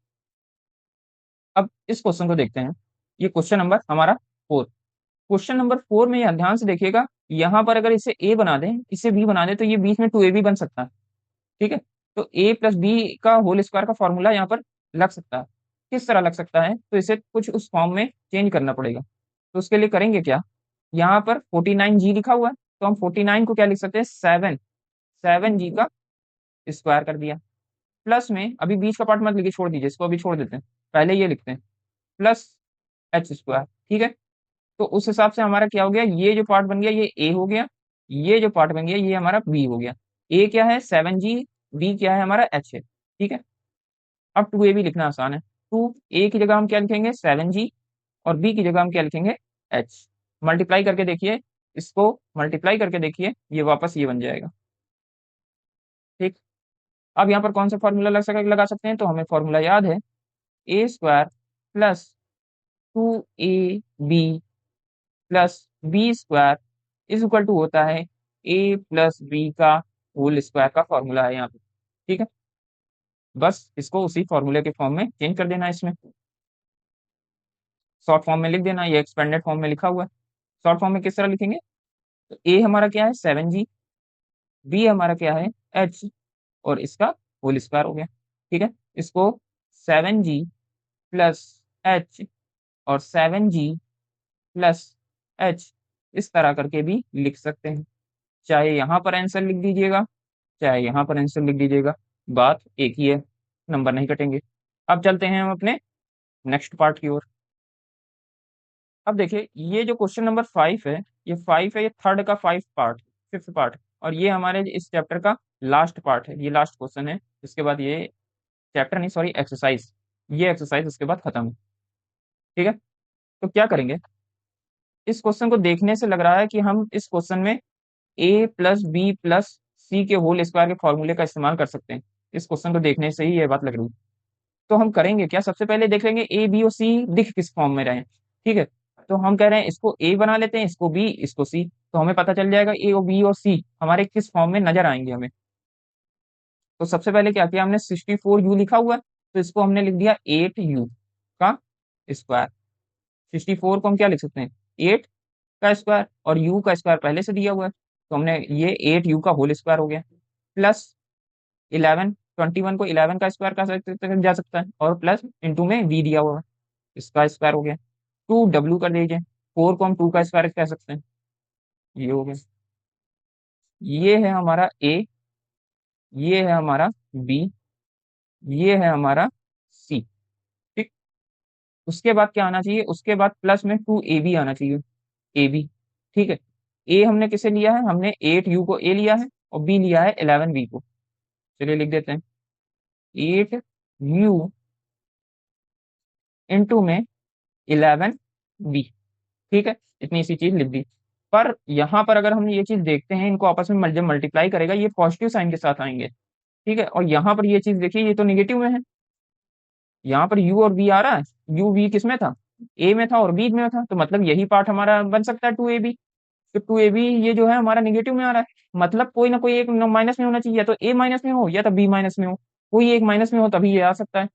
अब इस क्वेश्चन को देखते हैं, ये क्वेश्चन नंबर हमारा 4। क्वेश्चन नंबर 4 में ये ध्यान से देखिएगा, यहाँ पर अगर इसे ए बना दें, इसे बी बना दें, तो ये बीच में 2a भी बन सकता है, ठीक है। तो a प्लस बी का होल स्क्वायर का फॉर्मूला यहाँ पर लग सकता है। किस तरह लग सकता है, तो इसे कुछ उस फॉर्म में चेंज करना पड़ेगा। तो उसके लिए करेंगे क्या, यहाँ पर 49g लिखा हुआ है, तो हम 49 को क्या लिख सकते हैं, 7g का स्क्वायर कर दिया। प्लस में अभी बीच का पार्ट मत लिखिए, छोड़ दीजिए इसको, अभी छोड़ देते हैं, पहले ये लिखते हैं प्लस एच स्क्वायर, ठीक है। तो उस हिसाब से हमारा क्या हो गया, ये जो पार्ट बन गया ये ए हो गया, ये जो पार्ट बन गया ये हमारा बी हो गया। ए क्या है 7g, बी क्या है हमारा एच है, ठीक है। अब 2a भी लिखना आसान है, 2a की जगह हम क्या लिखेंगे 7g, और बी की जगह हम क्या लिखेंगे एच। मल्टीप्लाई करके देखिए, इसको मल्टीप्लाई करके देखिए, ये वापस ये बन जाएगा, ठीक। अब यहाँ पर कौन सा फॉर्मूला लगा सकते हैं, तो हमें फॉर्मूला याद है, A square plus 2ab plus B square is equal to होता है ए प्लस बी का होल स्क्वायर का फॉर्मूला है यहाँ पे, ठीक है। बस इसको उसी फॉर्मूले के फॉर्म में चेंज कर देना, इसमें शॉर्ट फॉर्म में लिख देना, ये एक्सपेंडेड फॉर्म में लिखा हुआ है। शॉर्ट फॉर्म में किस तरह लिखेंगे, तो ए हमारा क्या है 7g, बी हमारा क्या है एच, और इसका होल स्क्वायर हो गया, ठीक है। इसको 7g प्लस एच और 7g प्लस एच इस तरह करके भी लिख सकते हैं, चाहे यहाँ पर आंसर लिख दीजिएगा चाहे यहाँ पर आंसर लिख दीजिएगा, बात एक ही है, नंबर नहीं कटेंगे। अब चलते हैं हम अपने नेक्स्ट पार्ट की ओर। अब देखिए ये जो क्वेश्चन नंबर 5 है, ये 5 है, ये थर्ड का 5th पार्ट, और ये हमारे इस चैप्टर का लास्ट पार्ट है, ये लास्ट क्वेश्चन है। इसके बाद ये चैप्टर नहीं, सॉरी एक्सरसाइज, ये एक्सरसाइज इसके बाद खत्म, ठीक है। तो क्या करेंगे, इस क्वेश्चन को देखने से लग रहा है कि हम इस क्वेश्चन में a plus B plus C के होल स्क्वायर के फॉर्मूले का इस्तेमाल कर सकते हैं। इस क्वेश्चन को देखने से ही ये बात लग रही है। तो हम करेंगे क्या, सबसे पहले देख लेंगे ए बी और सी दिख किस फॉर्म में रहे, ठीक है। तो हम कह रहे हैं इसको ए बना लेते हैं, इसको बी, इसको सी, तो हमें पता चल जाएगा ए और बी और सी हमारे किस फॉर्म में नजर आएंगे हमें। तो सबसे पहले क्या किया हमने, 64u लिखा हुआ है, तो इसको हमने लिख दिया 8u का स्क्वायर। 64 को हम क्या लिख सकते हैं, 8 का स्क्वायर, और u का स्क्वायर पहले से दिया हुआ है, तो हमने ये 8u का होल स्क्वायर हो गया, प्लस 11, 21 को 11 का स्क्वायर कहा जा सकता है, और प्लस इंटू में v दिया हुआ है, इसका स्क्वायर हो गया। 2w कर दीजिए, 4 को हम 2 का स्क्वायर कह सकते हैं, ये हो गया। ये है हमारा a, ये है हमारा b, ये है हमारा c, ठीक। उसके बाद क्या आना चाहिए, उसके बाद प्लस में 2ab आना चाहिए, ab, ठीक है। a हमने किसे लिया है, हमने 8u को a लिया है, और b लिया है 11b को। चलिए लिख देते हैं, 8u इंटू में 11b, ठीक है। इतनी सी चीज लिख दी। पर यहाँ पर अगर हम ये चीज देखते हैं, इनको आपस में जब मल्टीप्लाई करेगा ये पॉजिटिव साइन के साथ आएंगे, ठीक है। और यहाँ पर ये चीज देखिए, ये तो निगेटिव में है, यहाँ पर u और v आ रहा है, u v किस में था, a में था और b में था, तो मतलब यही पार्ट हमारा बन सकता है 2ab। तो 2ab ये जो है हमारा निगेटिव में आ रहा है, मतलब कोई ना कोई एक माइनस में होना चाहिए, या तो a माइनस में हो या तो b माइनस में हो, कोई एक माइनस में हो तभी ये आ सकता है।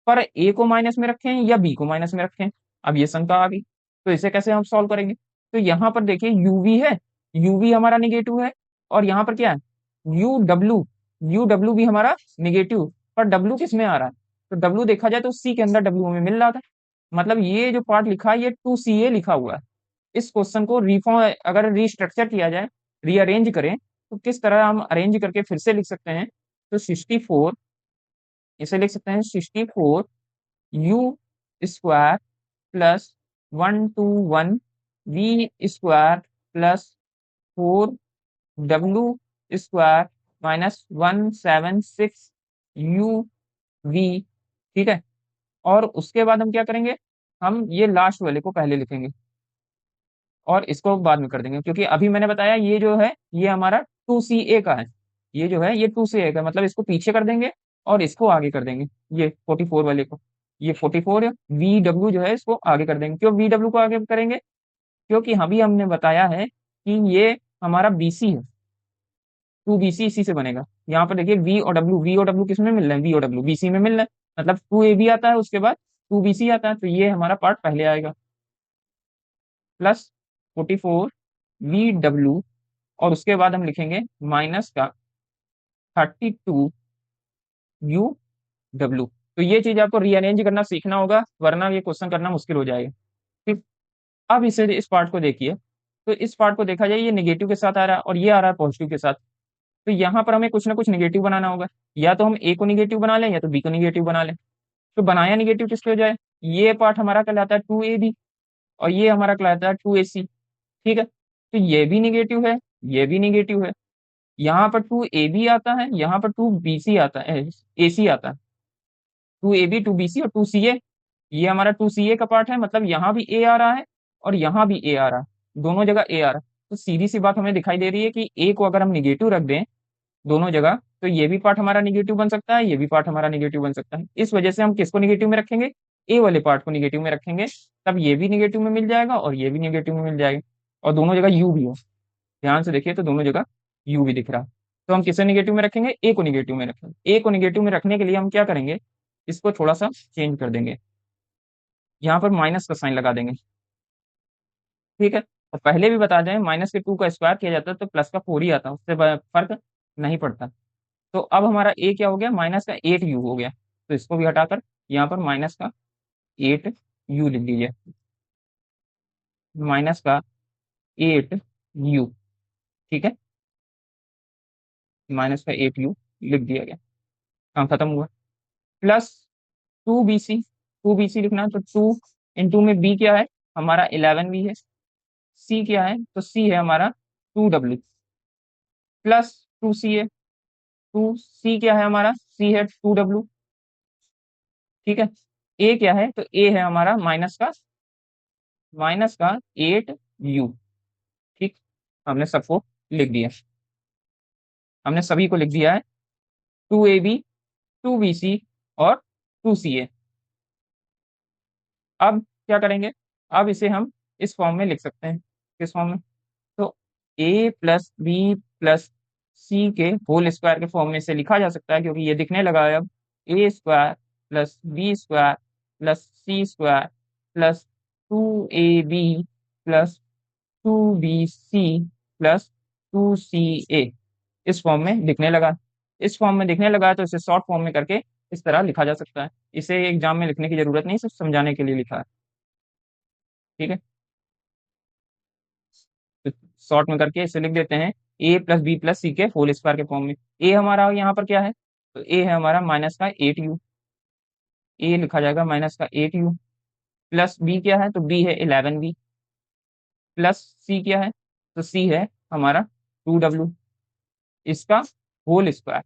पर a को माइनस में रखें या b को माइनस में रखें, अब ये शंका आ गई, तो इसे कैसे हम सॉल्व करेंगे। तो यहाँ पर देखिए uv है, uv हमारा निगेटिव है, और यहाँ पर क्या है uw, uw भी हमारा निगेटिव, पर w किस में आ रहा है, तो w देखा जाए तो c के अंदर w हमें मिल रहा था, मतलब ये जो पार्ट लिखा है ये 2ca लिखा हुआ है। इस क्वेश्चन को रिफॉर्म अगर रिस्ट्रक्चर किया जाए, रीअरेंज करें, तो किस तरह हम अरेंज करके फिर से लिख सकते हैं, तो 64, इसे लिख सकते हैं 64u square plus 121 v square plus 4w square minus 176 v, ठीक है। और उसके बाद हम क्या करेंगे, हम ये लास्ट वाले को पहले लिखेंगे और इसको बाद में कर देंगे, क्योंकि अभी मैंने बताया ये जो है ये हमारा 2ca का है, ये जो है ये 2ca का, मतलब इसको पीछे कर देंगे और इसको आगे कर देंगे, ये 44 वाले को, ये 44 वी डब्ल्यू जो है इसको आगे कर देंगे। क्यों वी डब्ल्यू को आगे करेंगे, क्योंकि अभी हमने बताया है कि ये हमारा बीसी है, 2bc इसी से बनेगा। यहाँ पर देखिए वी और डब्ल्यू किस में मिल रहे हैं, वी और डब्ल्यू बीसी में मिल रहे हैं, मतलब 2ab आता है उसके बाद 2bc आता है, तो ये हमारा पार्ट पहले आएगा, प्लस 44 वी डब्ल्यू, और उसके बाद हम लिखेंगे माइनस का 32 यू डब्ल्यू। तो ये चीज आपको रीअरेंज करना सीखना होगा, वरना ये क्वेश्चन करना मुश्किल हो जाएगा, ठीक। अब इसे इस पार्ट को देखिए, तो इस पार्ट को देखा जाए ये नेगेटिव के साथ आ रहा है और ये आ रहा है पॉजिटिव के साथ, तो यहाँ पर हमें कुछ ना कुछ नेगेटिव बनाना होगा, या तो हम ए को नेगेटिव बना लें या तो बी को नेगेटिव बना लें। तो बनाया नेगेटिव किसके हो जाए, ये पार्ट हमारा कहलाता है 2ab, और ये हमारा कहलाता है 2ac, ठीक है। तो ये भी निगेटिव है, ये भी निगेटिव है, यहाँ पर 2ab आता है, यहाँ पर 2bc आता है, ac आता है, 2ab 2bc और 2ca, ये हमारा 2ca का पार्ट है, मतलब यहाँ भी a आ रहा है और यहाँ भी a आ रहा है, दोनों जगह a आ रहा है। तो सीधी सी बात हमें दिखाई दे रही है कि a को अगर हम निगेटिव रख दें दोनों जगह, तो ये भी पार्ट हमारा निगेटिव बन सकता है, ये भी पार्ट हमारा निगेटिव बन सकता है। इस वजह से हम किसको निगेटिव में रखेंगे, ए वाले पार्ट को निगेटिव में रखेंगे, तब ये भी निगेटिव में मिल जाएगा और ये भी निगेटिव में मिल जाएगा, और दोनों जगह यू भी हो, ध्यान से देखिए तो दोनों जगह यू भी दिख रहा है। तो हम किसे निगेटिव में रखेंगे, ए को निगेटिव में रखेंगे। ए को निगेटिव में रखने के लिए हम क्या करेंगे, इसको थोड़ा सा चेंज कर देंगे, यहाँ पर माइनस का साइन लगा देंगे, ठीक है। और पहले भी बता दें माइनस के 2 का स्क्वायर किया जाता है तो प्लस का 4 ही आता है, उससे फर्क नहीं पड़ता। तो अब हमारा ए क्या हो गया, माइनस का 8u हो गया, तो इसको भी हटाकर यहाँ पर माइनस का 8u लिख दीजिए, माइनस का 8u, ठीक है, माइनस का 8u लिख दिया गया, काम खत्म हुआ। प्लस 2bc लिखना है, तो 2 में b क्या है हमारा 11b है, c क्या है तो c है हमारा 2w, प्लस 2c क्या है हमारा, c है 2w, ठीक है। a क्या है तो a है हमारा माइनस का 8u, ठीक। हमने सबको लिख दिया, हमने सभी को लिख दिया है, 2ab 2bc और 2ca। अब क्या करेंगे, अब इसे हम इस फॉर्म में लिख सकते हैं। किस फॉर्म में? तो a plus B plus C के होल स्क्वायर के फॉर्म में इसे लिखा जा सकता है, क्योंकि ये दिखने लगा है अब। A square plus B square plus C square plus 2ab plus 2bc plus 2ca इस फॉर्म में दिखने लगा। इस फॉर्म में दिखने लगा है तो इसे शॉर्ट फॉर्म में करके इस तरह लिखा जा सकता है। इसे एग्जाम में लिखने की जरूरत नहीं, सिर्फ समझाने के लिए लिखा है। ठीक है, तो शॉर्ट में करके इसे लिख देते हैं ए प्लस बी प्लस सी के होल स्क्वायर के फॉर्म में। ए हमारा यहाँ पर क्या है, तो ए है हमारा -8u। ए लिखा जाएगा -8u। प्लस बी क्या है, तो बी है 11b। प्लस सी क्या है, तो सी है हमारा 2w। इसका होल स्क्वायर।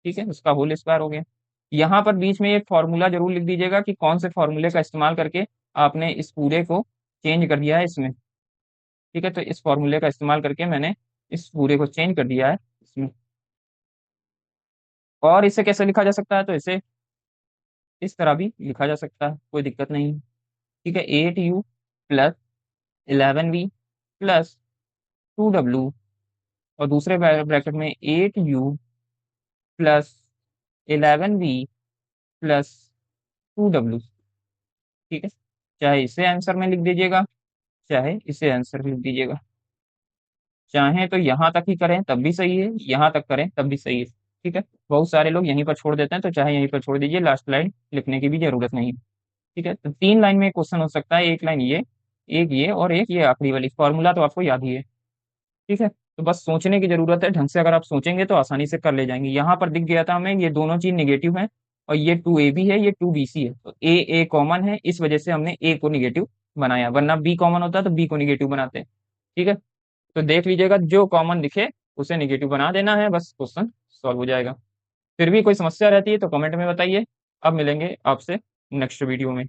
ठीक है, उसका होल स्क्वायर हो गया। यहाँ पर बीच में एक फॉर्मूला जरूर लिख दीजिएगा कि कौन से फॉर्मूले का इस्तेमाल करके आपने इस पूरे को चेंज कर दिया है इसमें। ठीक है, तो इस फॉर्मूले का इस्तेमाल करके मैंने इस पूरे को चेंज कर दिया है इसमें। और इसे कैसे लिखा जा सकता है, तो इसे इस तरह भी लिखा जा सकता है, कोई दिक्कत नहीं है। ठीक है, 8u plus 11v plus 2w, और दूसरे ब्रैकेट में 8u plus 11v plus 2w। ठीक है, चाहे इसे आंसर में लिख दीजिएगा, चाहे इसे आंसर में लिख दीजिएगा। चाहे तो यहाँ तक ही करें तब भी सही है, यहाँ तक करें तब भी सही है। ठीक है, बहुत सारे लोग यहीं पर छोड़ देते हैं, तो चाहे यहीं पर छोड़ दीजिए, लास्ट लाइन लिखने की भी जरूरत नहीं है। ठीक है, तो 3 लाइन में क्वेश्चन हो सकता है, एक लाइन ये, एक ये, और एक ये आखिरी वाली। फॉर्मूला तो आपको याद ही है। ठीक है, तो बस सोचने की जरूरत है ढंग से, अगर आप सोचेंगे तो आसानी से कर ले जाएंगे। यहाँ पर दिख गया था हमें ये दोनों चीज निगेटिव है, और ये 2ab है, ये 2bc है, तो ए कॉमन है, इस वजह से हमने ए को निगेटिव बनाया, वरना बी कॉमन होता तो बी को निगेटिव बनाते हैं। ठीक है, तो देख लीजिएगा, जो कॉमन दिखे उसे निगेटिव बना देना है, बस क्वेश्चन सॉल्व हो जाएगा। फिर भी कोई समस्या रहती है तो कमेंट में बताइए। अब मिलेंगे आपसे नेक्स्ट वीडियो में।